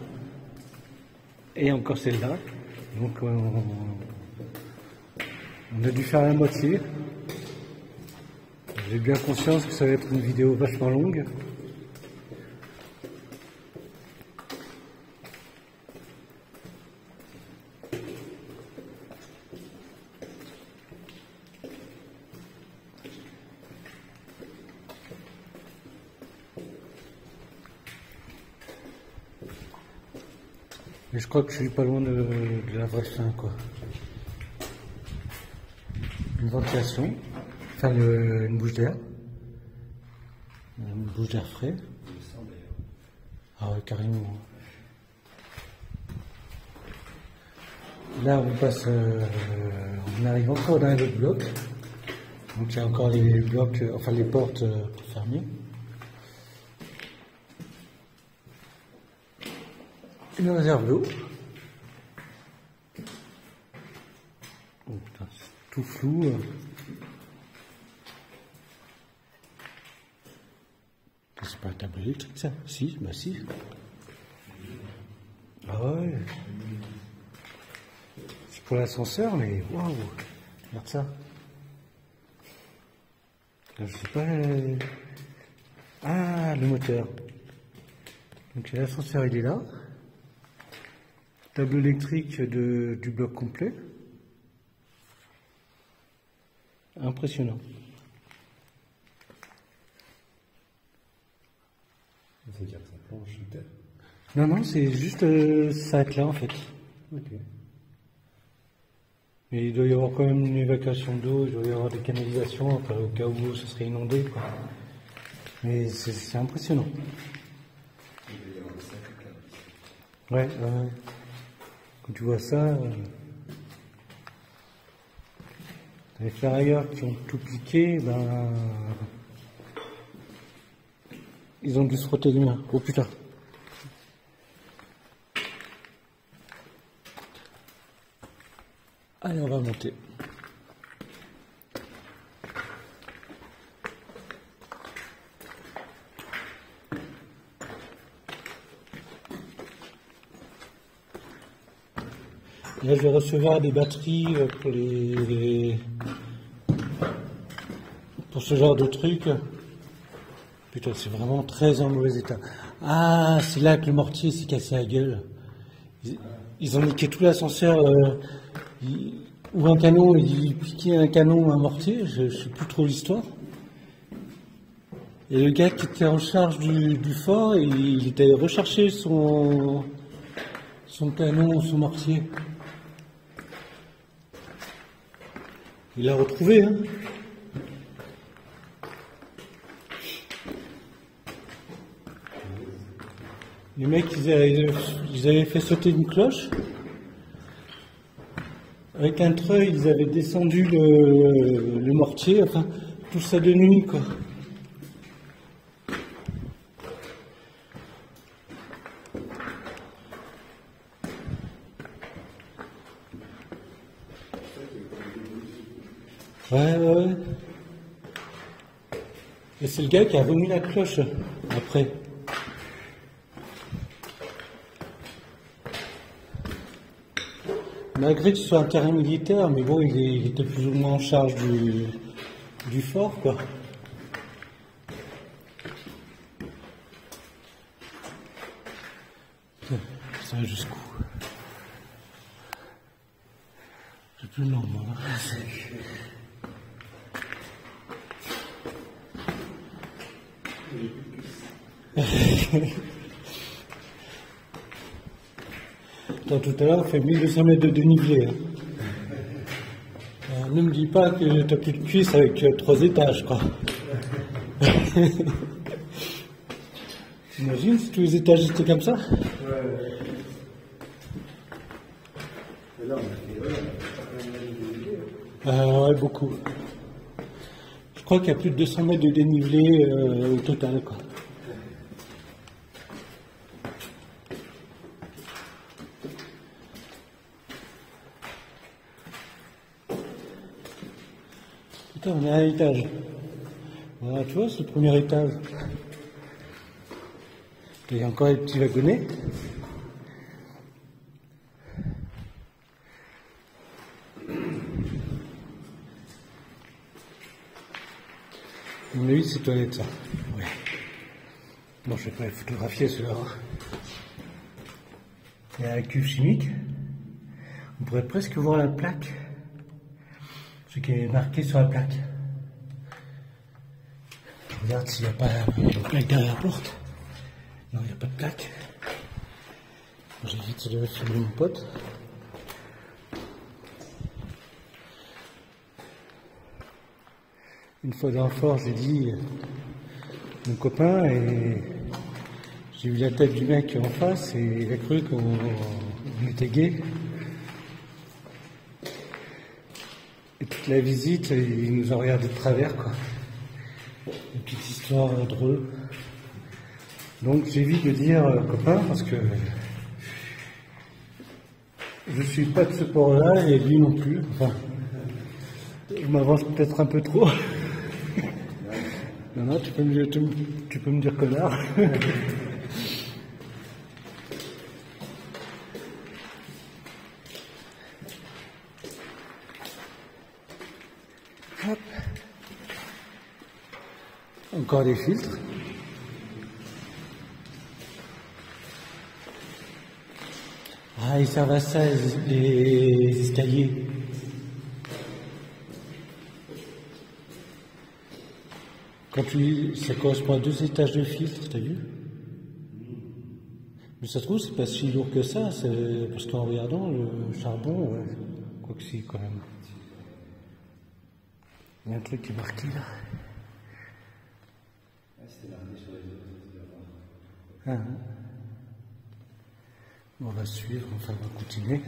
et encore celle-là. Donc on a dû faire la moitié. J'ai bien conscience que ça va être une vidéo vachement longue. Mais je crois que je suis pas loin de la vraie fin, quoi. Une ventilation, enfin une bouche d'air. Une bouche d'air frais. Ah ouais, carrément. Là, on passe, on arrive encore dans un autre bloc. Donc il y a encore les blocs, enfin les portes fermées. Une réserve d'eau. Oh putain, c'est tout flou. C'est pas un tableau électrique ça? Si, bah si. Ah ouais. C'est pour l'ascenseur, mais waouh! Regarde ça. Je sais pas. Ah, le moteur. Donc l'ascenseur il est là. Tableau électrique du bloc complet. Impressionnant. Ça veut dire que ça planche de terre. Non, non, c'est juste ça s'arrête là en fait. Ok. Mais il doit y avoir quand même une évacuation d'eau, il doit y avoir des canalisations, enfin, au cas où ça serait inondé, quoi. Mais c'est impressionnant. Ouais, quand tu vois ça, les ferrailleurs qui ont tout piqué, ben, ils ont dû se frotter les mains. Oh putain. Allez, on va monter. Là, je vais recevoir des batteries pour ce genre de truc. Putain, c'est vraiment très en mauvais état. Ah, c'est là que le mortier s'est cassé la gueule. Ils ont niqué tout l'ascenseur. Ou un canon, il piquait un canon ou un mortier, je ne sais plus trop l'histoire. Et le gars qui était en charge du fort, il était allé rechercher son canon ou son mortier. Il l'a retrouvé, hein. Les mecs, ils avaient fait sauter une cloche. Avec un treuil, ils avaient descendu le mortier, enfin, tout ça de nuit, quoi. Ouais. Et c'est le gars qui a vomi la cloche, après. Malgré que ce soit un terrain militaire, mais bon, il était plus ou moins en charge du fort, quoi. Ça va jusqu'où? J'ai plus le nom, moi. Tout à l'heure, on fait 1200 mètres de dénivelé. Hein. Ne me dis pas que tu n'as plus de cuisse avec 3 étages, quoi. T'imagines si tous les étages étaient comme ça? Ouais. Et là, on a fait Ouais, beaucoup. Je crois qu'il y a plus de 200 mètres de dénivelé au total, quoi. Putain, on est à un étage. Voilà, tu vois, c'est le premier étage. Il y a encore les petits wagonnets. À mon avis, c'est toilette, ça. Ouais. Bon, je vais pas les photographier, ceux-là. Il y a la cuve chimique. On pourrait presque voir la plaque. Ce qui est marqué sur la plaque. Regarde s'il n'y a pas une plaque derrière la porte. Non, il n'y a pas de plaque. J'évite de filmer mon pote. Une fois dans le fort, j'ai dit mon copain et j'ai vu la tête du mec en face et il a cru qu'on était gay. Et toute la visite, il nous a regardé de travers, quoi. Une petite histoire drôle. Donc j'évite de dire copain parce que je suis pas de ce port-là et lui non plus. Enfin, je m'avance peut-être un peu trop. Non, non, tu peux me dire connard. Hop. Encore des filtres. Ah, ils servent à ça, les escaliers. Ça correspond à 2 étages de filtre, t'as vu? Mais ça se trouve, c'est pas si lourd que ça, parce qu'en regardant le charbon, ouais, quoi que si, quand même. Il y a un truc qui est marqué là. Ah, on va suivre, enfin on va continuer.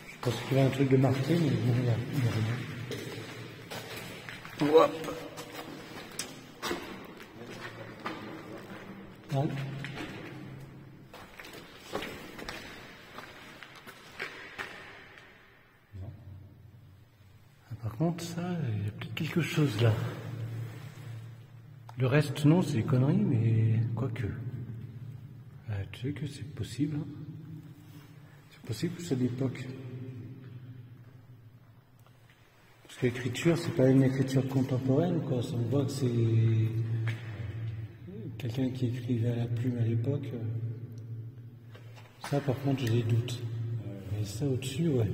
Je pense qu'il y a un truc de marqué, mais non, il n'y a rien. Hop. Ouais. Par contre, ça, il y a peut-être quelque chose là. Le reste, non, c'est des conneries, mais quoique. Tu sais que c'est possible. Hein. C'est possible que c'est d'époque. Parce que l'écriture, c'est pas une écriture contemporaine, quoi. Ça me voit que c'est quelqu'un qui écrivait à la plume à l'époque. Ça, par contre, j'ai des doutes. Mais ça, au-dessus, ouais.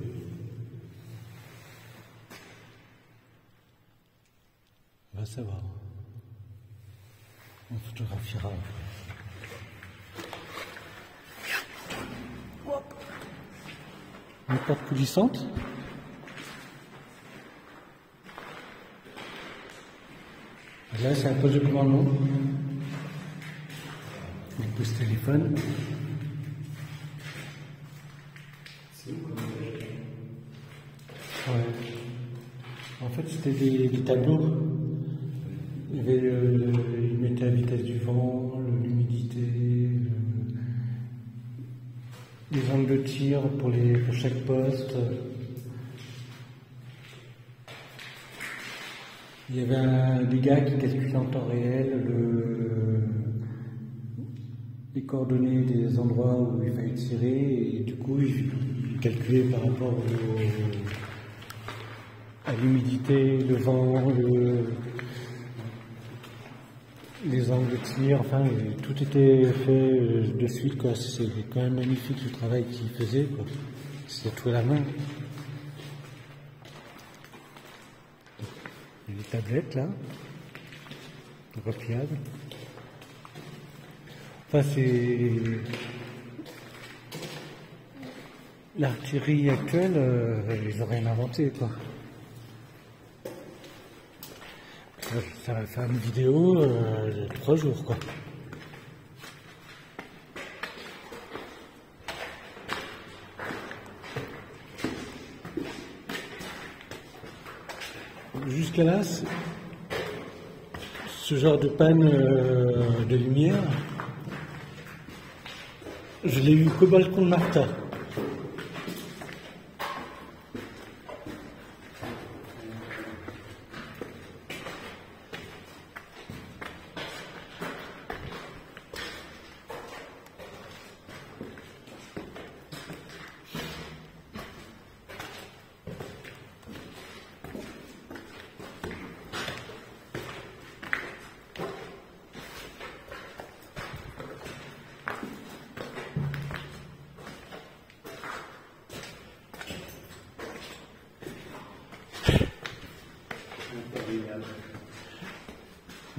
On va savoir. On photographiera. Une porte coulissante. Là, c'est un poste de commandement. Une pose téléphone. Ouais. En fait, c'était des tableaux. Il mettait la vitesse du vent, l'humidité, les angles de tir pour chaque poste. Il y avait des gars qui calculaient en temps réel les coordonnées des endroits où il fallait tirer et du coup ils calculaient par rapport à l'humidité, le vent, les angles de tir, enfin tout était fait de suite, quoi. C'est quand même magnifique le travail qu'il faisait, quoi. C'est tout à la main. Il y a des tablettes là, repliables. Enfin, c'est l'artillerie actuelle, ils n'ont rien inventé, quoi. Ça va faire une vidéo de 3 jours, quoi. Jusqu'à là, ce genre de panne de lumière, Je l'ai eu qu'au balcon de Martha.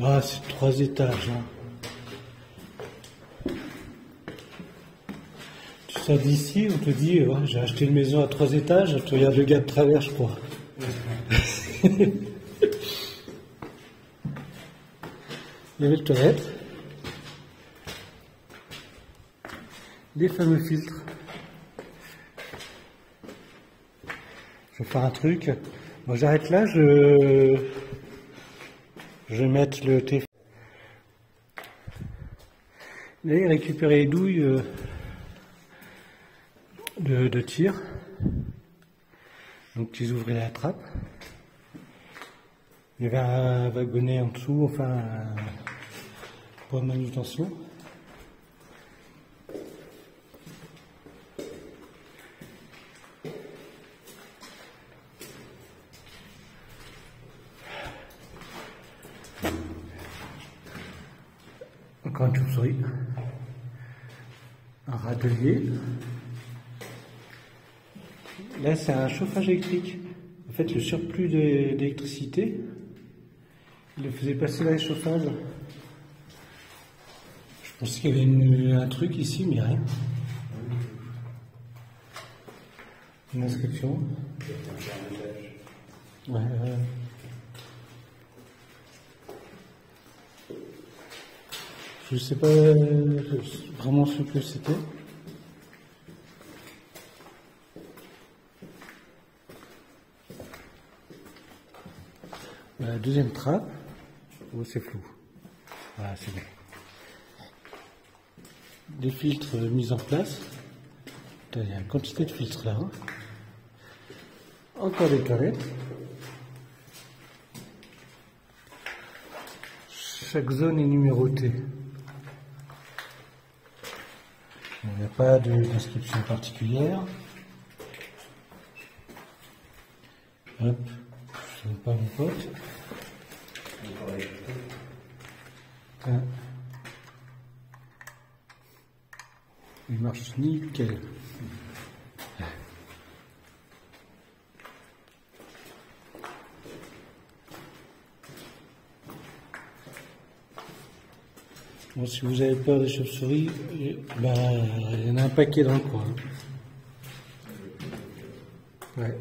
Ah, c'est 3 étages. Hein. Tu sors d'ici, on te dit, ouais, j'ai acheté une maison à 3 étages, tu regardes le gars de travers, je crois. Il y avait le toilette. Les fameux filtres. Je vais faire un truc. Bon, j'arrête là, je vais mettre le téléphone. Là, il récupérait les douilles de tir. Donc, ils ouvraient la trappe. Il y avait un wagonnet en dessous, enfin, pour la manutention. Encore une chauve-souris, un râtelier. Là, c'est un chauffage électrique. En fait, le surplus d'électricité, il le faisait passer dans les chauffages. Je pensais qu'il y avait un truc ici, mais rien. Une inscription. Ouais. Je sais pas vraiment ce que c'était. La deuxième trappe. Oh, c'est flou. Voilà, c'est bon. Des filtres mis en place. Il y a une quantité de filtres là. Hein. Encore des toilettes. Chaque zone est numérotée. Il n'y a pas d'inscription particulière. Hop, je ne sais pas mon pote. Il marche nickel. Bon, si vous avez peur des chauves-souris, ben, il y en a un paquet dans le coin. Ouais.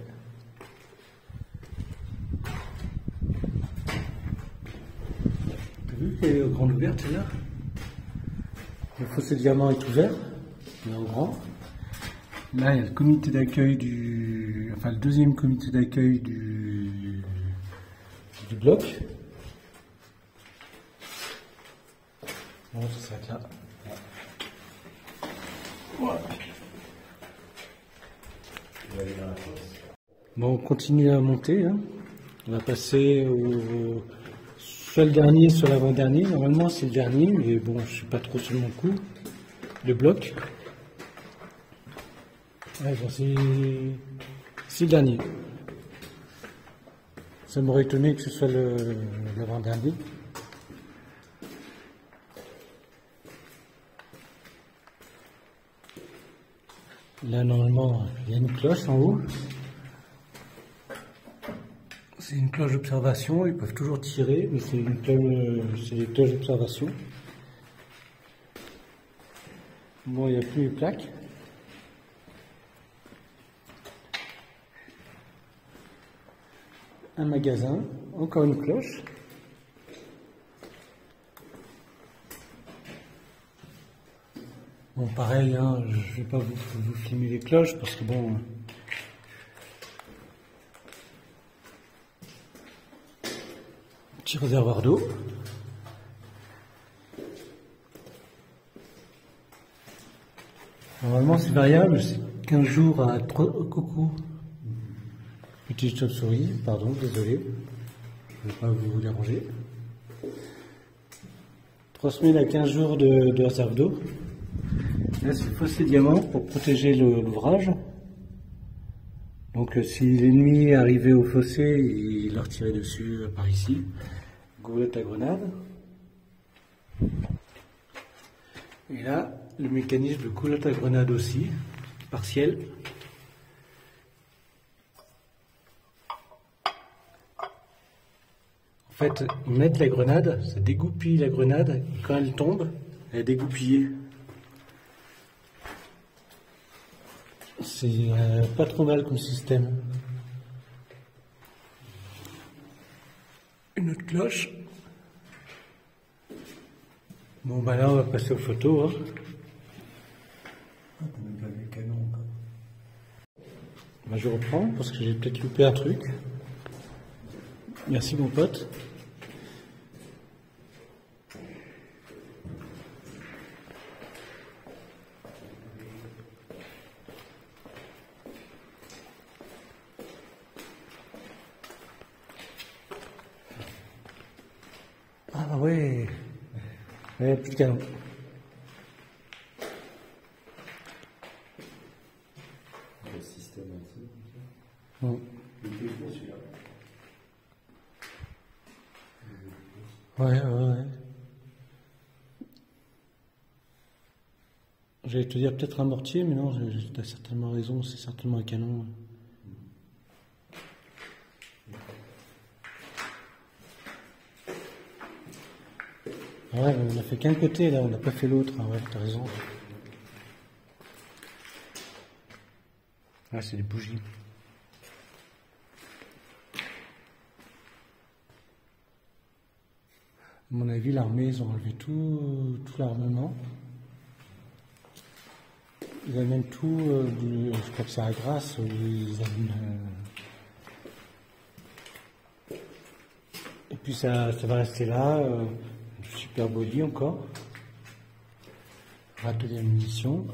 T'as vu qu'elle est grande ouverte là? Le fossé de diamant est ouvert, mais en grand. Là, il y a le comité d'accueil le deuxième comité d'accueil du bloc. Bon, ça s'arrête là. Ouais. Bon, on continue à monter. Hein. On va passer soit le dernier, soit l'avant-dernier. Normalement, c'est le dernier, mais bon, je suis pas trop sur mon coup. Le bloc. Ouais, bon, c'est le dernier. Ça m'aurait étonné que ce soit l'avant-dernier. Là, normalement, il y a une cloche en haut. C'est une cloche d'observation. Ils peuvent toujours tirer, mais c'est des cloches d'observation. Bon, il n'y a plus les plaques. Un magasin, encore une cloche. Bon, pareil, hein, je ne vais pas vous filmer les cloches parce que bon. Petit réservoir d'eau. Normalement c'est variable, c'est 15 jours à 3... coucou. Petite chauve-souris, pardon, désolé. Je ne vais pas vous déranger. 3 semaines à 15 jours de réserve d'eau. Là c'est le fossé diamant pour protéger l'ouvrage. Donc si l'ennemi est arrivé au fossé, il leur tirait dessus par ici. Goulette à grenade. Et là, le mécanisme de goulette à grenade aussi, partiel. En fait, ils mettent la grenade, ça dégoupille la grenade, et quand elle tombe, elle est dégoupillée. C'est pas trop mal comme système. Une autre cloche. Bon bah là on va passer aux photos. Hein. Ah, t'as même pas vu le canon encore. Bah, je reprends parce que j'ai peut-être loupé un truc. Merci mon pote. Ah ouais. Ouais, plus de canon. Le système anti. Bon. Il était pour celui-là. Ouais. J'allais te dire peut-être un mortier, mais non, tu as certainement raison, c'est certainement un canon. Ouais, on a fait qu'un côté là, on n'a pas fait l'autre. Ah ouais, t'as raison. Ah, c'est des bougies. À mon avis, l'armée, ils ont enlevé tout l'armement. Ils amènent tout, je crois que c'est à Grasse, où ils amènent. Et puis ça va rester là. Super body encore. Râteau à munitions.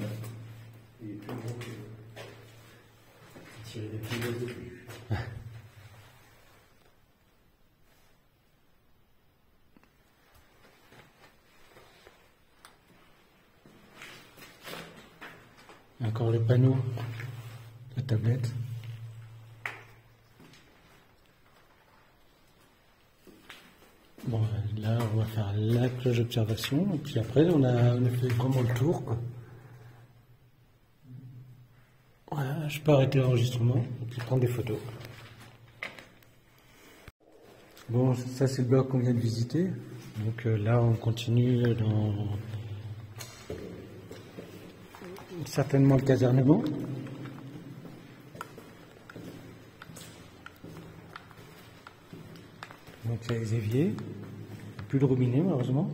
Il est plus gros que. Tirer des plus gros dessus. Encore le panneau, la tablette. Bon, là, on va faire la cloche d'observation, et puis après, on a fait vraiment le tour, quoi. Voilà, je peux arrêter l'enregistrement, et puis prendre des photos. Bon, ça, c'est le bloc qu'on vient de visiter. Donc là, on continue dans certainement le casernement. Donc il y a les éviers, plus de robinet malheureusement.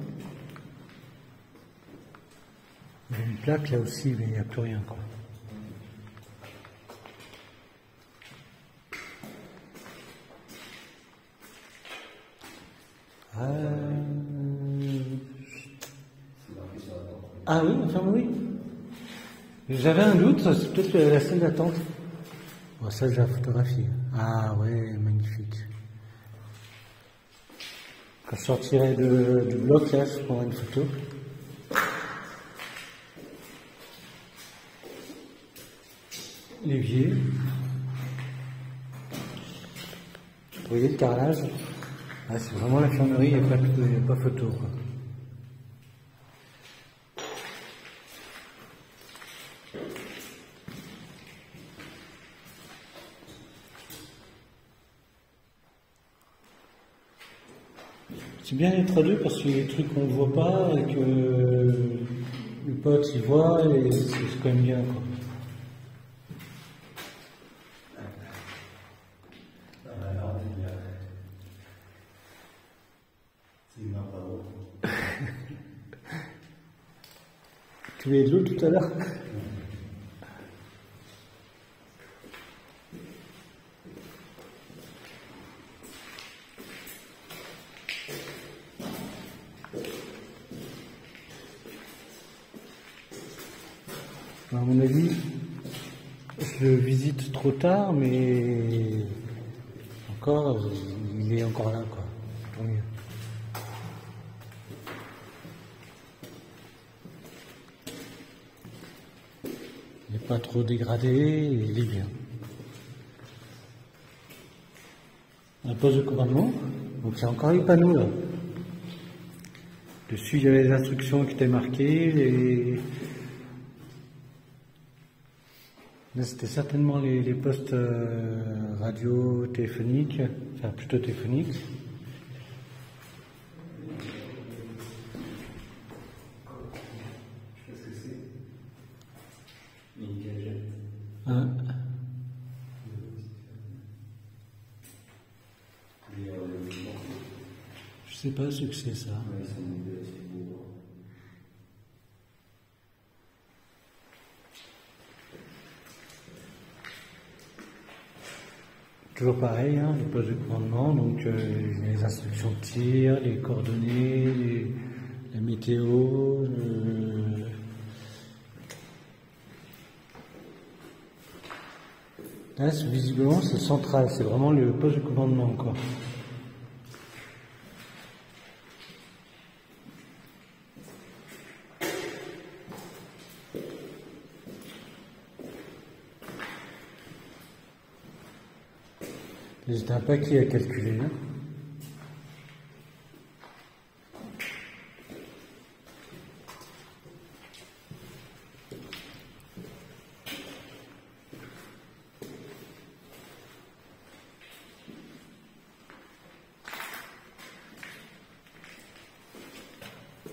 Il y a une plaque là aussi, mais il n'y a plus rien quoi. Ah oui, enfin oui. J'avais un doute, c'est peut-être la salle d'attente. Bon, ça, j'ai la photographie. Ah ouais, magnifique. Quand je sortirai du bloc, là, je prendrai une photo. L'évier. Vous voyez le carrelage? Ah, c'est vraiment l'infirmerie, il n'y a pas photo, quoi. C'est bien d'être à deux parce qu'il y a des trucs qu'on ne voit pas et que le pote il voit et c'est quand même bien quoi. Tu voulais de l'eau tout à l'heure? À mon avis, je le visite trop tard, mais encore, il est encore là, quoi. Tant mieux. Il n'est pas trop dégradé, il est bien. La poste de commandement, donc c'est encore les panneaux là. Dessus il y avait les instructions qui étaient marquées, là c'était certainement les postes radio téléphoniques, enfin plutôt téléphoniques. Je sais ce que c'est. Une gadget. Hein? Je sais pas ce que c'est ça. Ouais, ils sont modèles, c'est beau. Toujours pareil, hein, les postes de commandement, donc les instructions de tir, les coordonnées, la météo, là, visiblement, c'est central, c'est vraiment le poste de commandement, quoi. C'est un paquet à calculer, hein.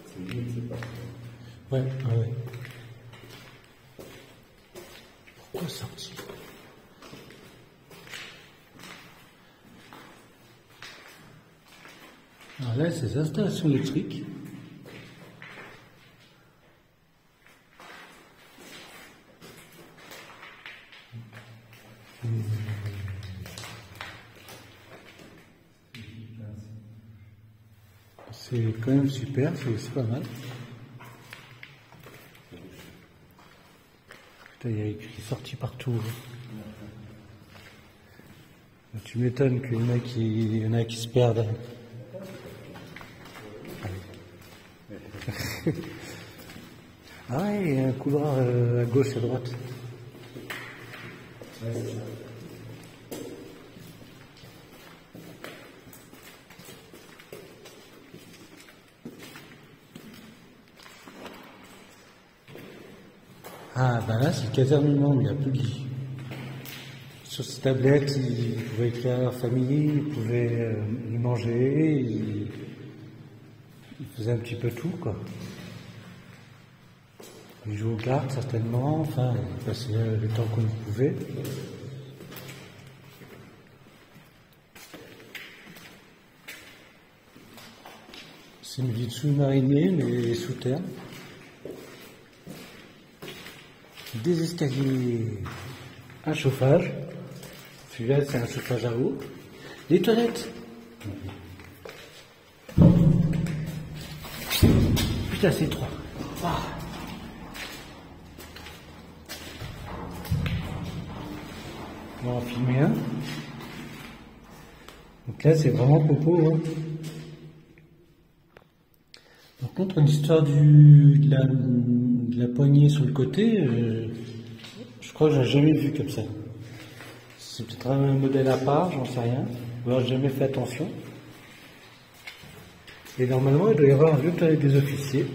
C'est mieux, c'est pas. Ouais, ouais. Pourquoi sortir? Alors là, c'est les installations électriques. C'est quand même super, c'est pas mal. Putain, il y a écrit sortie partout. Tu m'étonnes qu'il y en a qui se perdent. Ah ouais, il y a un couloir à gauche et à droite. Ouais, c'est ça. Ah ben là c'est le casernement, il n'y a plus de lit. Sur ces tablettes, ils pouvaient écrire à leur famille, ils pouvaient y manger, ils faisaient un petit peu tout, quoi. Ils jouaient aux cartes certainement, enfin ils passaient le temps qu'on pouvait. C'est une ville sous-marinée mais sous terre. Des escaliers, un chauffage. Celui-là, c'est un chauffage à eau. Les toilettes. Putain, c'est étroit. Ah. On va en filmer un. Donc là, c'est vraiment popo. Hein. Par contre, l'histoire de la poignée sur le côté, je crois que j'ai jamais vu comme ça. C'est peut-être un modèle à part, j'en sais rien. Ou alors j'ai jamais fait attention. Et normalement, il doit y avoir un vieux toilette des officiers.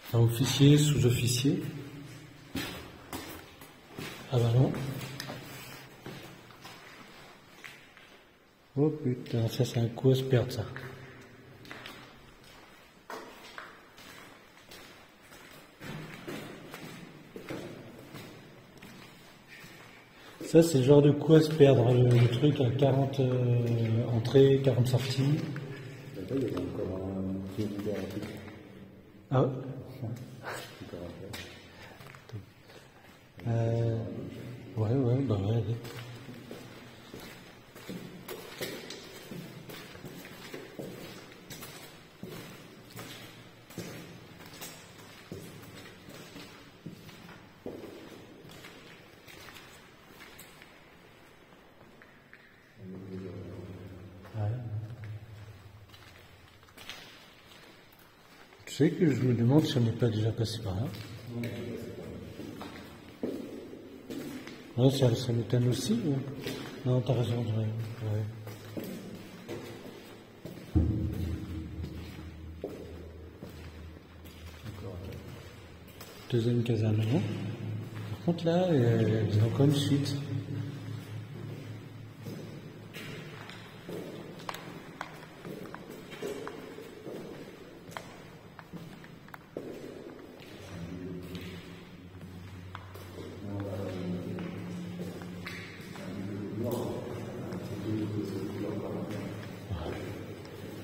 Enfin, officier, sous-officier. Ah bah non. Oh putain, ça c'est un coup à se perdre ça. Ça, c'est le genre de coup à se perdre, le truc à 40 entrées, 40 sorties. Là-bas, il y avait encore un petit ouvert à tout. Ah ouais. Ouais, bah ouais. Allez. sais que je me demande si on n'est pas déjà passé par là. Ouais, ça m'étonne aussi. Ouais. Non, t'as raison. Ouais. Deuxième caserne. Par contre là, il y a encore une suite.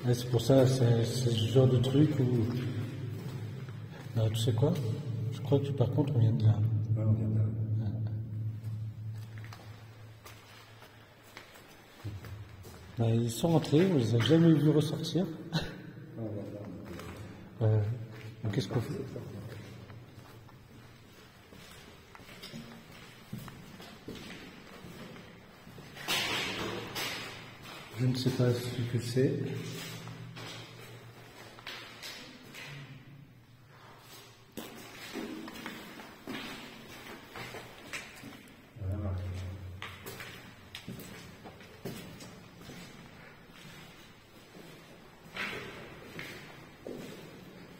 Ouais, c'est pour ça, c'est ce genre de truc où... Alors, tu sais quoi? Je crois que par contre on vient de là. Ouais, on vient de là. Ouais, ils sont rentrés, on les a jamais vus ressortir. Donc qu'est-ce qu'on fait? Je ne sais pas ce que c'est.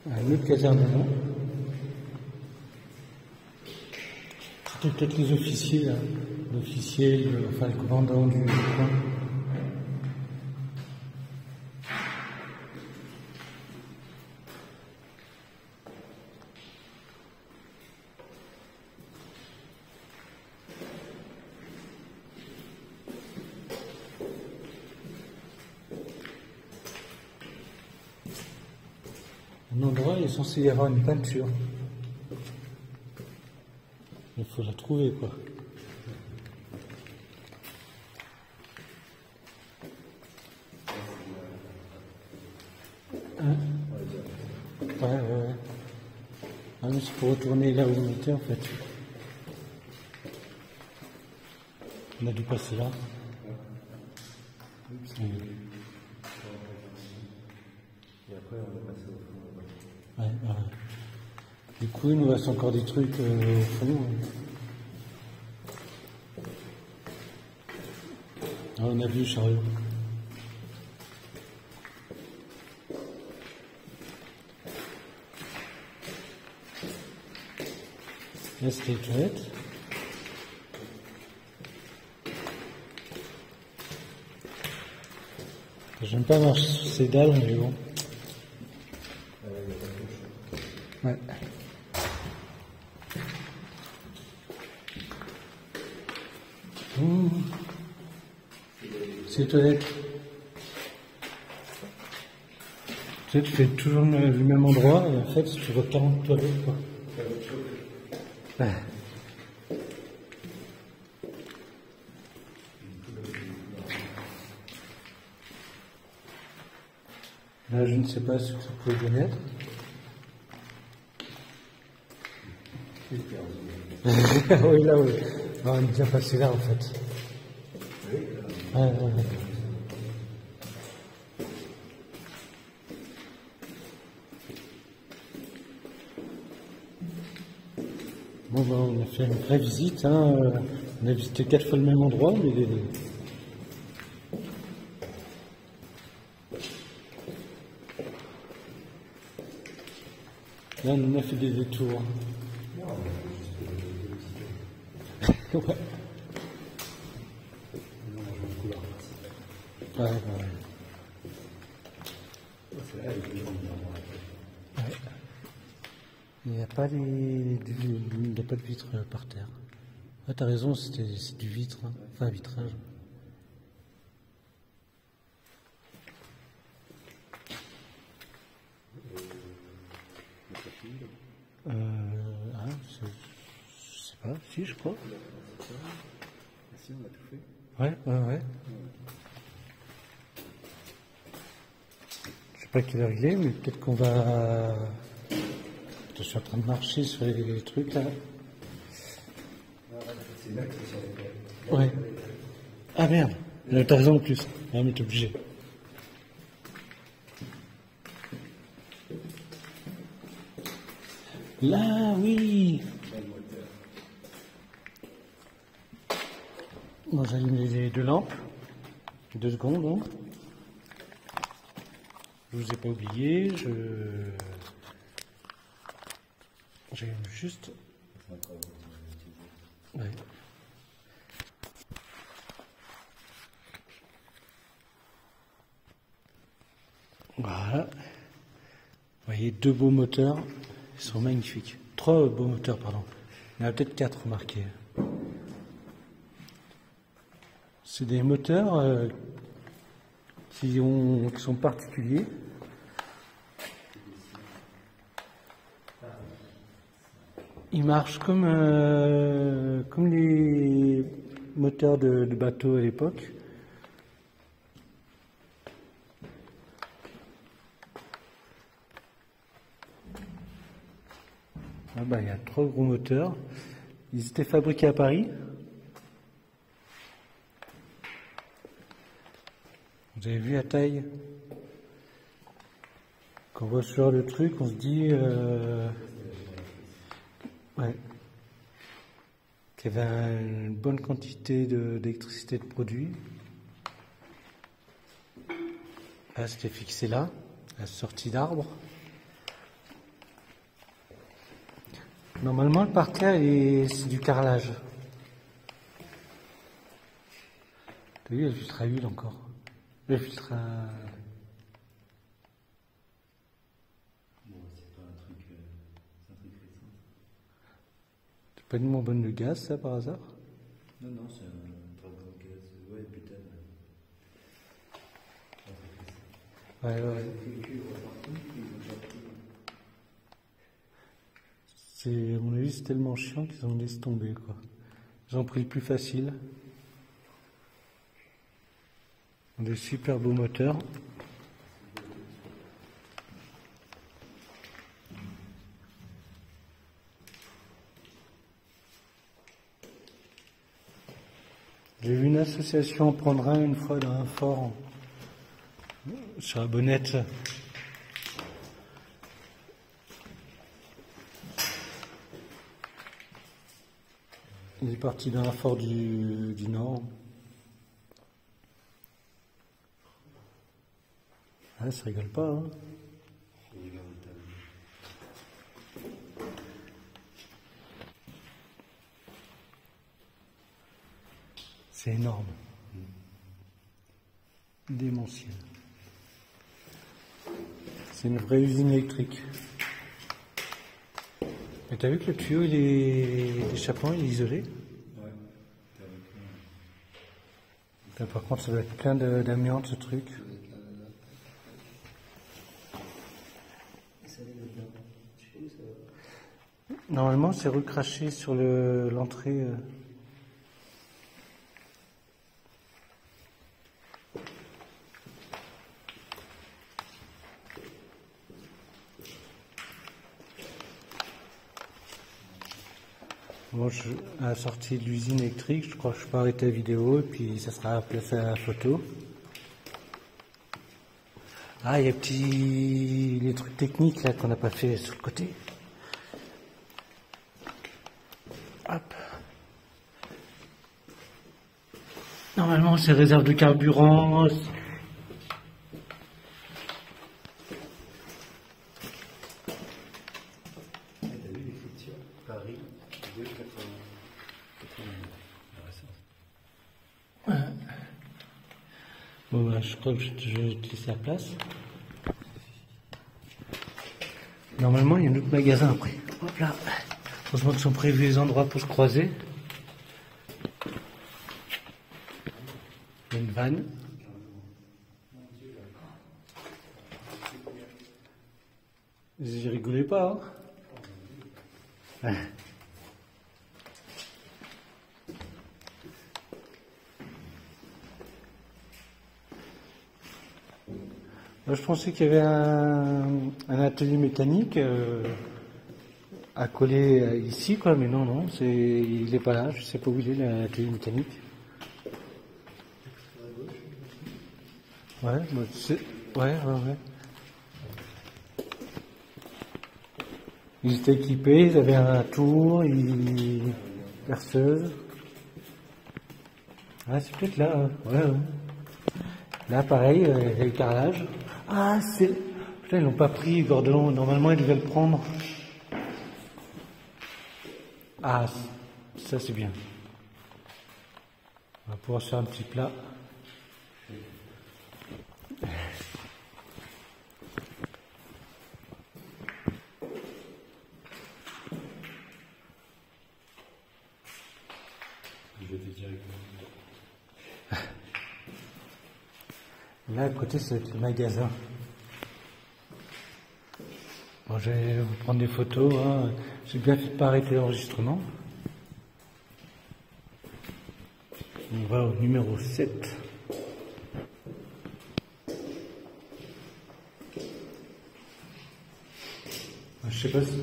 Un autre casernement. C'était peut-être les officiers, là. L'officier, enfin le commandant du coin. Un endroit, il est censé y avoir une peinture. Il faut la trouver, quoi. Hein? Ouais. Ah, mais c'est pour retourner là où on était, en fait. On a dû passer là. Et après, on est passé au fond. Ouais. Du coup, il nous reste encore des trucs au fond. Ah, on a vu le chariot. Là, c'était les toilettes. J'aime pas marcher sur ces dalles, mais bon. Ouais. C'est les toilettes. Tu sais, tu fais toujours le même endroit et en fait, tu vois 40 toilettes, quoi. Ouais. Là, je ne sais pas ce que ça peut donner. Oui, là, oui. Non, on est bien passé là, en fait. Ouais. Bon, ben, on a fait une vraie visite. Hein. On a visité 4 fois le même endroit, mais là, on a fait des détours. Ouais. Ouais. Il n'y a pas il n'y a pas de vitre par terre. Ah, t'as raison, c'est du vitre, hein. Enfin, vitrage. Je sais pas, si, je crois. Si, on a tout fait. Ouais. Je sais pas quelle heure il est, mais peut-être qu'on va... Je suis en train de marcher sur les trucs, là. C'est là que c'est sur les toilettes. Ouais. Ah merde, t'as raison en plus. Ah, mais t'es obligé. Là, oui. Bon, j'allume les deux lampes. 2 secondes. Hein. Je vous ai pas oublié. J'allume juste. Ouais. Voilà. Vous voyez, 2 beaux moteurs. Ils sont magnifiques. 3 beaux moteurs, pardon. Il y en a peut-être 4 remarqués. C'est des moteurs qui sont particuliers. Ils marchent comme les moteurs de bateau à l'époque. Ah bah, il y a 3 gros moteurs. Ils étaient fabriqués à Paris. Vous avez vu la taille? Quand on voit ce genre de truc, on se dit ouais, qu'il y avait une bonne quantité d'électricité de produit. Là, c'était fixé là, à la sortie d'arbre. Normalement, le parterre, c'est du carrelage. T'as vu, il y a le filtre à huile encore. Le filtre à... Bon, c'est pas un truc récent. C'est pas une bonbonne de gaz, ça, par hasard? Non, non, c'est un dragon de gaz. Ouais, putain. Ouais, ouais. À mon avis, c'est tellement chiant qu'ils ont laissé tomber, quoi. Ils ont pris le plus facile. Des super beaux moteurs. J'ai vu une association en prendre un une fois dans un fort sur la Bonnette. Il est parti dans un fort du Nord. Ah, ça rigole pas, hein. C'est énorme. Démentiel. C'est une vraie usine électrique. Et t'as vu que le tuyau, l'échappement, il est isolé? Ouais. Par contre, ça doit être plein d'amiante, ce truc. Normalement, c'est recraché sur l'entrée. Bon, à la sortie de l'usine électrique, je crois que je peux arrêter la vidéo et puis ça sera placé à la photo. Ah, il y a les trucs techniques là qu'on n'a pas fait sur le côté. Hop. Normalement, c'est réserve de carburant. Paris, 2,80. Ouais. Bon, bah, je crois que je vais te laisser la place. Normalement, il y a un autre magasin après. Hop là. Heureusement qu'ils sont prévus les endroits pour se croiser. Il y a une vanne. J'y rigolais pas, hein. Ouais. Moi, je pensais qu'il y avait un atelier mécanique à coller ici, quoi, mais non, non, il n'est pas là. Je sais pas où il est, l'atelier mécanique. Ouais, bah, ouais. Ils étaient équipés, ils avaient un tour, une perceuse. Ah, c'est peut-être là, hein. Ouais, ouais. Là, pareil, il y a eu carrelage. Ah, c'est... Putain, ils l'ont pas pris, Gordon. Normalement, ils devaient le prendre. Ah, ça, c'est bien. On va pouvoir se faire un petit plat. Je vais te dire. Là, à côté, c'est le magasin. Bon, je vais vous prendre des photos. Hein. J'ai bien fait de pas arrêter l'enregistrement. On va au numéro 7. Je sais pas si...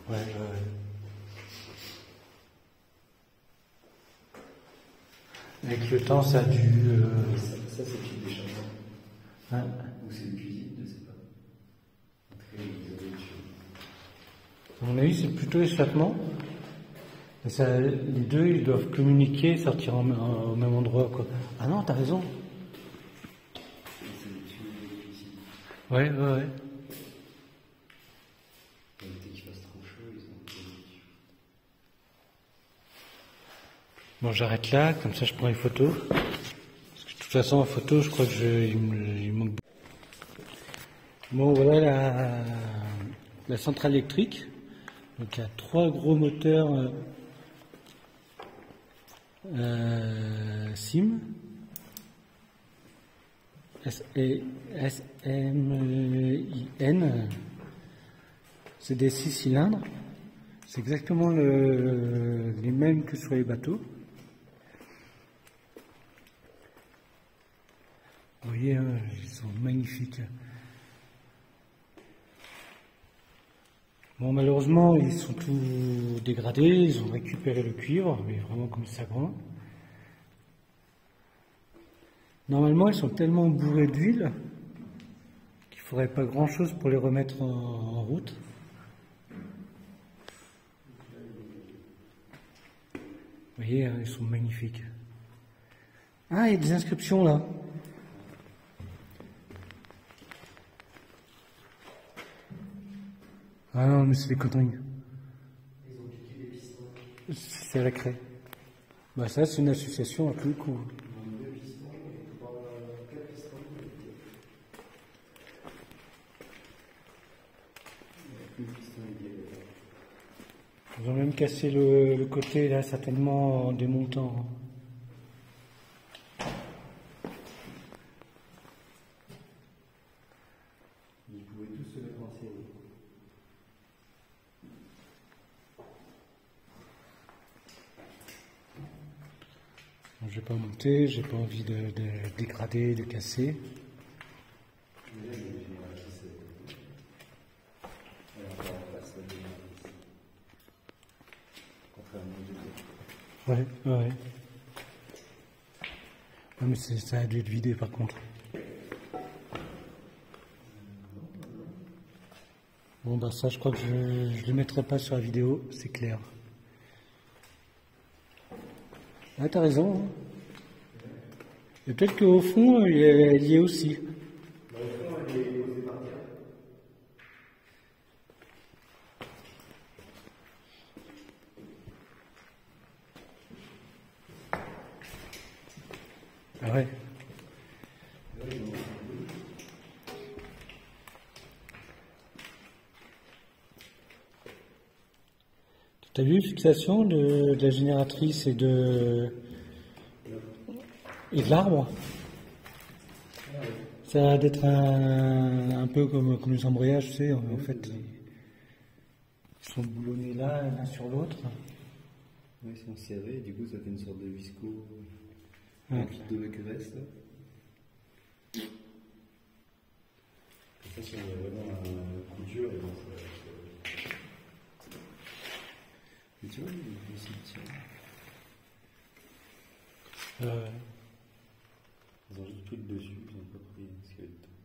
Ouais, ouais. Avec le temps, ça a dû... Ça, c'est le type d'échappement. Hein. Ou c'est une cuisine, je sais pas. Très isolé. À mon avis, c'est plutôt échappement. Mais ça, les deux, ils doivent communiquer, sortir au même endroit, quoi. Ah non, t'as raison. C'est des tuyaux de cuisine. Ouais, ouais, ouais. Pour éviter qu'il fasse trop chaud, ils ont des tuyaux. Bon, j'arrête là, comme ça je prends les photos. Parce que de toute façon, en photo, je crois que il me manque beaucoup. Bon, voilà la centrale électrique. Donc, il y a 3 gros moteurs SIM. SMIN. C'est des 6 cylindres. C'est exactement les mêmes que sur les bateaux. Vous voyez, hein, ils sont magnifiques. Bon, malheureusement, ils sont tous dégradés. Ils ont récupéré le cuivre, mais vraiment comme ça grand. Normalement, ils sont tellement bourrés d'huile qu'il ne faudrait pas grand-chose pour les remettre en route. Vous voyez, hein, ils sont magnifiques. Ah, il y a des inscriptions là. Ah non, mais c'est des conneries. Ils ont piqué les pistons. C'est à la craie. Bah ça, c'est une association à tous les coups. Ils ont 2 pistons et 4 pistons. Il n'y a plus de pistons idéal. Ils ont même cassé le côté là, certainement en démontant. Ils pouvaient tous se mettre en série. Bon, je vais pas monter, j'ai pas envie de dégrader, de casser. Mais là, il y a une génératrice. Elle est encore en place, la génératrice. Contrairement aux deux. Ouais, ouais. Non, mais ça a dû être vidé par contre. Bon bah ça, je crois que je le mettrai pas sur la vidéo, c'est clair. Ah, t'as raison. Hein. Et peut-être qu'au fond, elle y est aussi. Au fond, elle est posée par terre. Ah ouais. T'as vu fixation de la génératrice et de l'arbre? Ça a d'être un peu comme les embrayages, tu sais, en fait. Ils sont boulonnés là, l'un sur l'autre. Oui, ils sont serrés, du coup ça fait une sorte de visco Ouais. de graisse. Et ça, si on a vraiment un coup dur, et bon, ça... Mais tu vois, il est aussi petit. Ils ont juste pris le dessus, ils n'ont pas pris ce qu'il y avait dedans.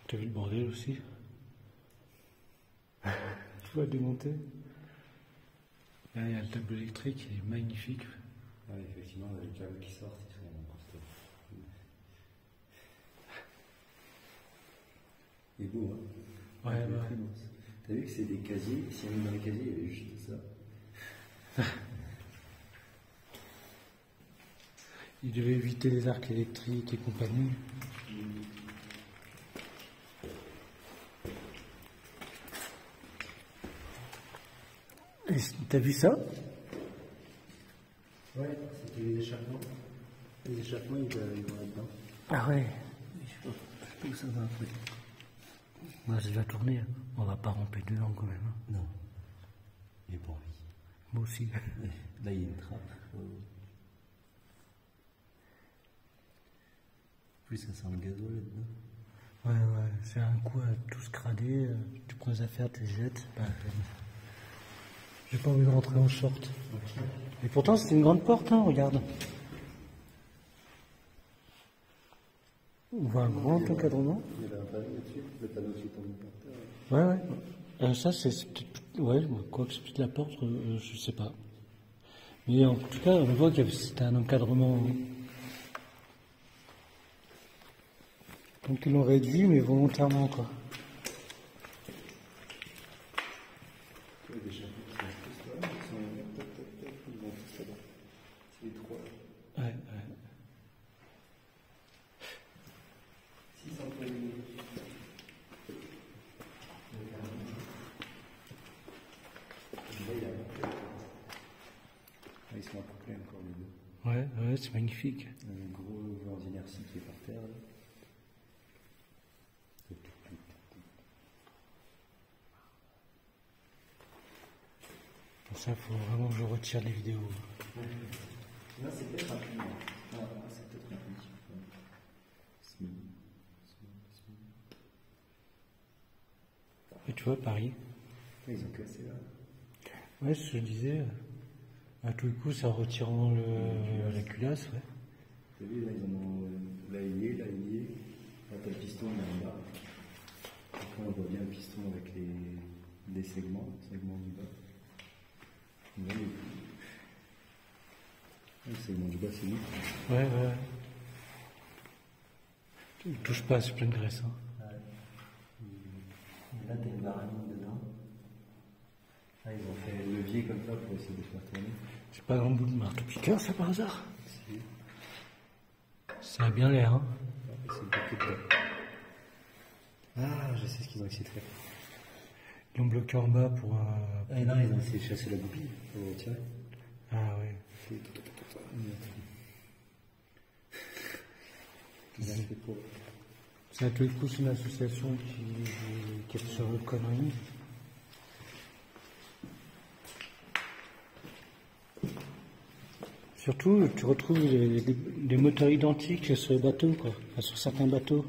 T'as vu le bordel aussi? tout à démonter. Là, il y a le tableau électrique, il est magnifique. Ouais, effectivement, les câbles qui sortent, ils sont costauds. Il est beau, hein? Ouais, Il est ouais. très mince. T'as vu que c'est des casiers, si on est dans les casiers, il y avait juste ça. Il devait éviter les arcs électriques et compagnie. Et t'as vu ça? Ouais, c'était les échappements. Les échappements, ils vont là-dedans. Ah ouais. Je sais pas où ça va après. Moi, j'ai déjà tourné. On va pas ramper dedans quand même. Hein. Non. J'ai pas envie. Moi aussi. Là, il y a une trappe. Plus ça sent le gasoil là-dedans. Ouais, ouais. C'est un coup à tout scrader. Tu prends les affaires, tu les jettes. C'est pas la peine. J'ai pas envie de rentrer en short. Et pourtant, c'est une grande porte, hein, regarde. On voit un grand encadrement. Il y avait un panneau là-dessus. Le panneau qui tombe par terre. Ouais, ouais. Ça, c'est peut-être. Ouais, quoi que c'est peut-être la porte, je sais pas. Mais en tout cas, on voit que c'était un encadrement. Donc ils l'ont réduit, mais volontairement, quoi. Il y a des chapeaux qui sont tous là. Ils sont tac, tac, tac. Ils vont tous là-bas. C'est les trois. Ouais, ouais. 600 poignées. Ils sont accouplés encore les deux. Ouais, ouais, c'est magnifique. Un gros vent d'inertie qui est par terre. Là. Pour ça, il faut vraiment que je retire les vidéos. Là, c'est peut-être rapide. Non, c'est peut-être rapide. Et tu vois, Paris. Ils ont cassé là. Ouais, ce que je disais. À tout le coup, c'est en retirant la culasse, ouais. T'as vu, là, ils en ont. Là, il y est. Là, t'as le piston, il est en bas. Après, on voit bien le piston avec les segments du bas. Là, le segment du bas, c'est lui. Ouais, ouais. Tu ne touches pas, c'est plein de graisse. Hein. Là, t'as une varamine dedans. Là, ils ont fait le levier comme ça pour essayer de faire tourner. C'est pas un bout de marteau-piqueur, ça, par hasard? Si. Ça a bien l'air, hein. C'est le paquet de... Ah, je sais ce qu'ils ont essayé de faire. Ils l'ont bloqué en bas pour... Ah, non, ils ont essayé de chasser la goupille pour le retirer. Ah, ouais. C'est à tout le coup, c'est une association qui est sur le connerie. Surtout, tu retrouves des moteurs identiques sur les bateaux, quoi. Enfin, sur certains bateaux.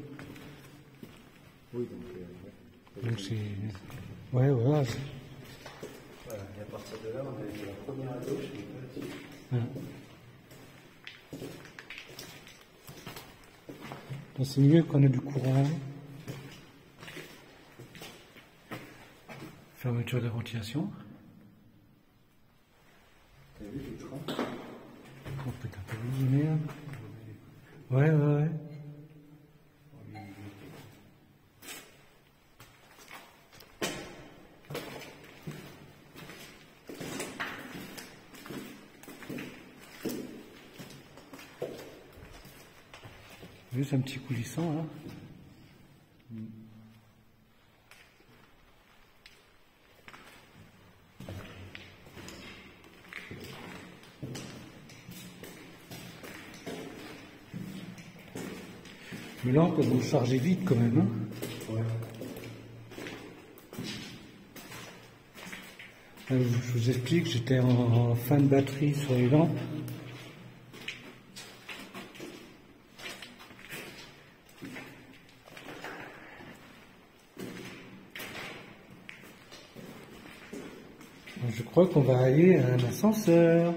Oui, donc c'est... Ouais, voilà. Voilà, et à partir de là, on a été la première à gauche, mais pas là-dessus. Ouais. Donc c'est mieux qu'on ait du courant. Fermeture de ventilation. T'as vu les trains? Oh putain, t'as vu le merde. Ouais, ouais, ouais. Juste un petit coulissant là. Mais là, on peut vous charger vite quand même. Hein. Ouais. Je vous explique, j'étais en fin de batterie sur les lampes. Je crois qu'on va aller à un ascenseur.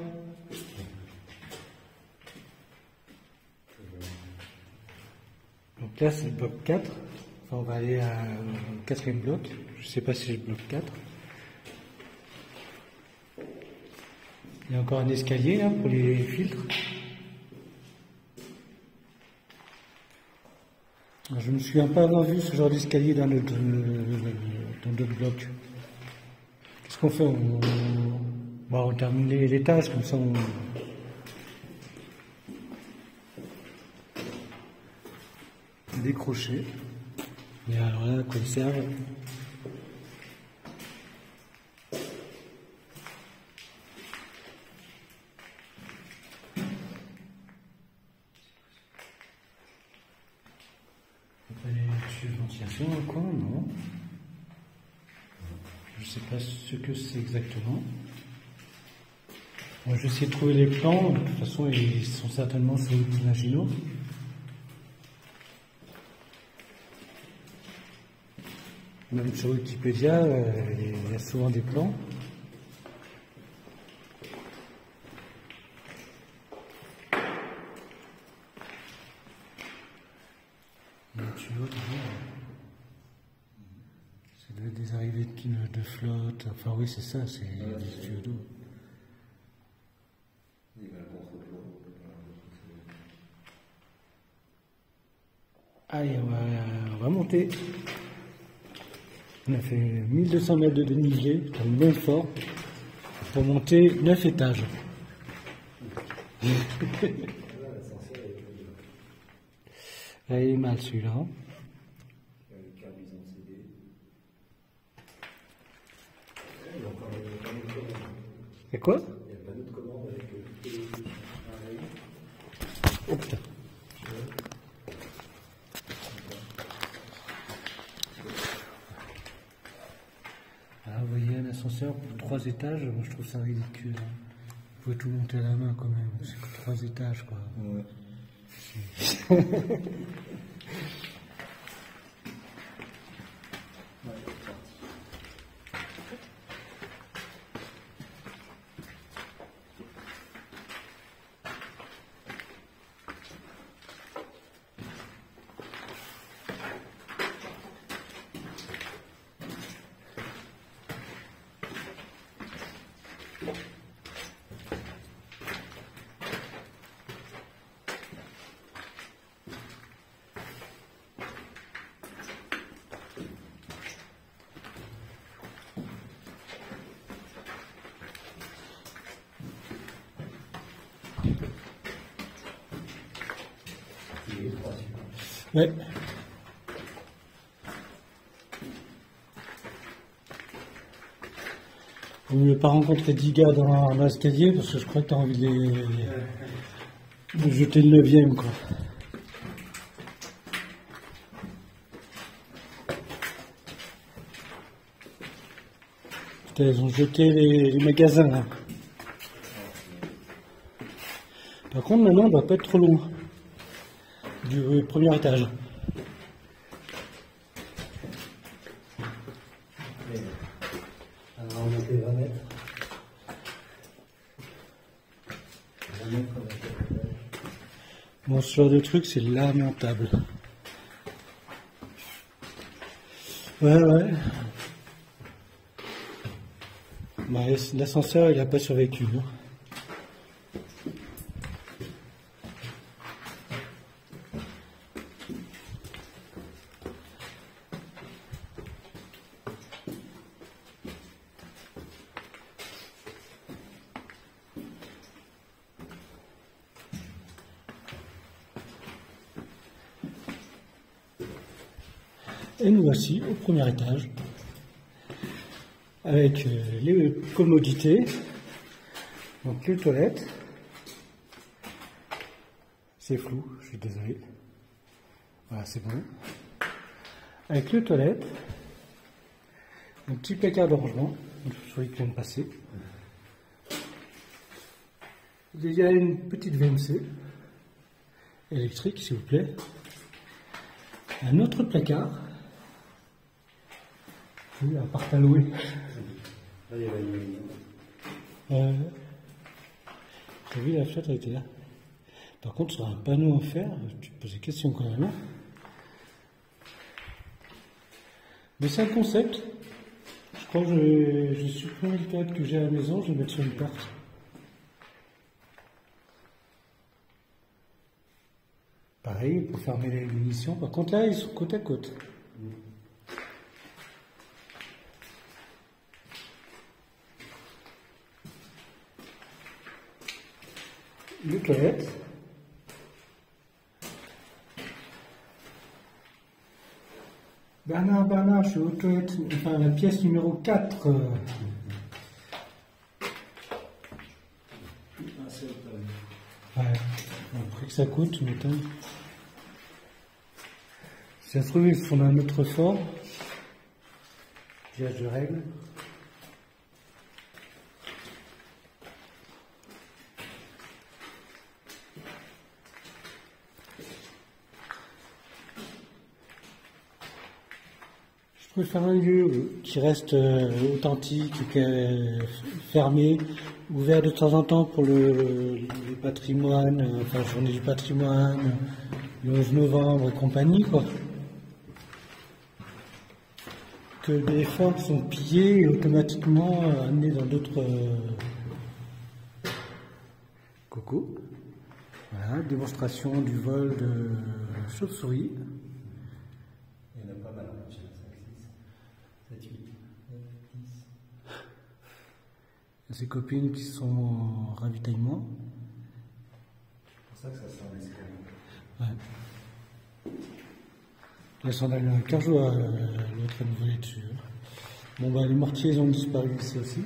Donc là, c'est le bloc 4. Enfin, on va aller à un quatrième bloc. Je sais pas si c'est le bloc 4. Il y a encore un escalier là pour les filtres. Je me souviens pas avoir vu ce genre d'escalier dans d'autres blocs. Qu'est-ce qu'on fait? On termine l'étage, comme ça on... décroché. Et alors là, conserve. Les ventilation dans le coin, non. Je ne sais pas ce que c'est exactement. Bon, je vais essayer de trouver les plans. De toute façon, ils sont certainement sur Imagineau. Même sur Wikipédia, il y a souvent des plans. C'est des arrivées de flotte. Enfin oui, c'est ça, c'est des tuyaux d'eau. Allez, on va monter. On a fait 1200 mètres de dénivelé, dans le bon fort, pour monter 9 étages. Là, il est mal celui-là. Et quoi? Oh putain. Ah, vous voyez un ascenseur pour 3 étages, moi je trouve ça ridicule. Vous pouvez tout monter à la main quand même, c'est que 3 étages quoi. Ouais. Ouais. Vaut mieux pas rencontrer 10 gars dans l'escalier parce que je crois que tu as envie de jeter le 9e quoi. Putain, ils ont jeté les magasins là. Par contre maintenant on doit pas être trop loin du premier étage. Alors on a fait 20 mètres. 20 mètres on a fait. Bon, ce genre de truc c'est lamentable. Ouais. Bah, l'ascenseur il a pas survécu. Hein. Et nous voici au premier étage, avec les commodités, donc les toilettes, c'est flou, je suis désolé, voilà c'est bon, avec les toilettes, un petit placard de rangement, sur lequel vient de passer, il y a une petite VMC électrique s'il vous plaît, un autre placard, oui, un appart à louer. Là, il y a la t'as vu la fenêtre, elle était là. Par contre, sur un panneau en fer, tu te poses des questions quand même. Hein. Mais c'est un concept. Je crois que je vais supprimer le cadre que j'ai à la maison, je vais le mettre sur une porte. Pareil, pour fermer les munitions. Par contre, là, ils sont côte à côte. Les toilettes. Bernard, je suis aux toilettes, enfin la pièce numéro 4. Ouais, après que ça coûte, tu m'étonnes. Si ça se trouve, ils font un autre fort. Piège de règles. Je préfère un lieu qui reste authentique, fermé, ouvert de temps en temps pour le patrimoine, enfin la journée du patrimoine, le 11 novembre et compagnie, quoi. Que des forts sont pillés et automatiquement amenés dans d'autres... Coucou. Voilà, démonstration du vol de chauve-souris. Il y en a pas mal, 5, 6, 7, 8, 9, 10. Ses copines qui sont en ravitaillement. C'est pour ça que ça sent l'escalier. Ouais. La sandale à 15 jours, l'autre à nouveau dessus. Bon, bah, les mortiers ont disparu ici aussi.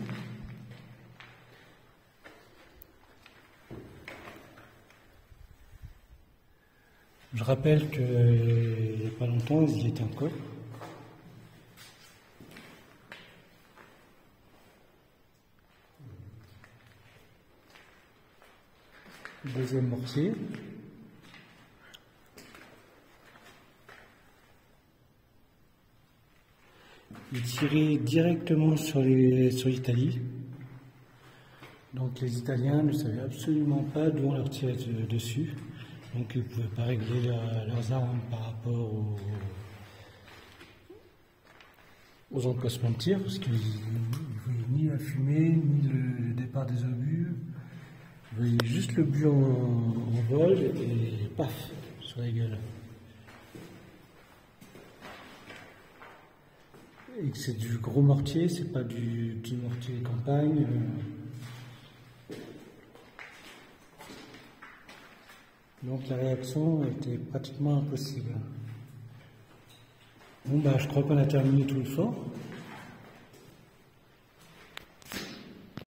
Je rappelle qu'il n'y a pas longtemps, ils y étaient encore. Deuxième mortier. Il tirait directement sur l'Italie. Donc les Italiens ne savaient absolument pas d'où on leur tirait dessus. Donc ils ne pouvaient pas régler leurs armes par rapport aux emplacements de tir, parce qu'ils ne voyaient ni la fumée, ni le départ des obus. Ils voyaient juste le but en vol et paf, sur la gueule. Et que c'est du gros mortier, c'est pas du petit mortier campagne. Donc la réaction était pratiquement impossible. Bon bah je crois qu'on a terminé tout le fort.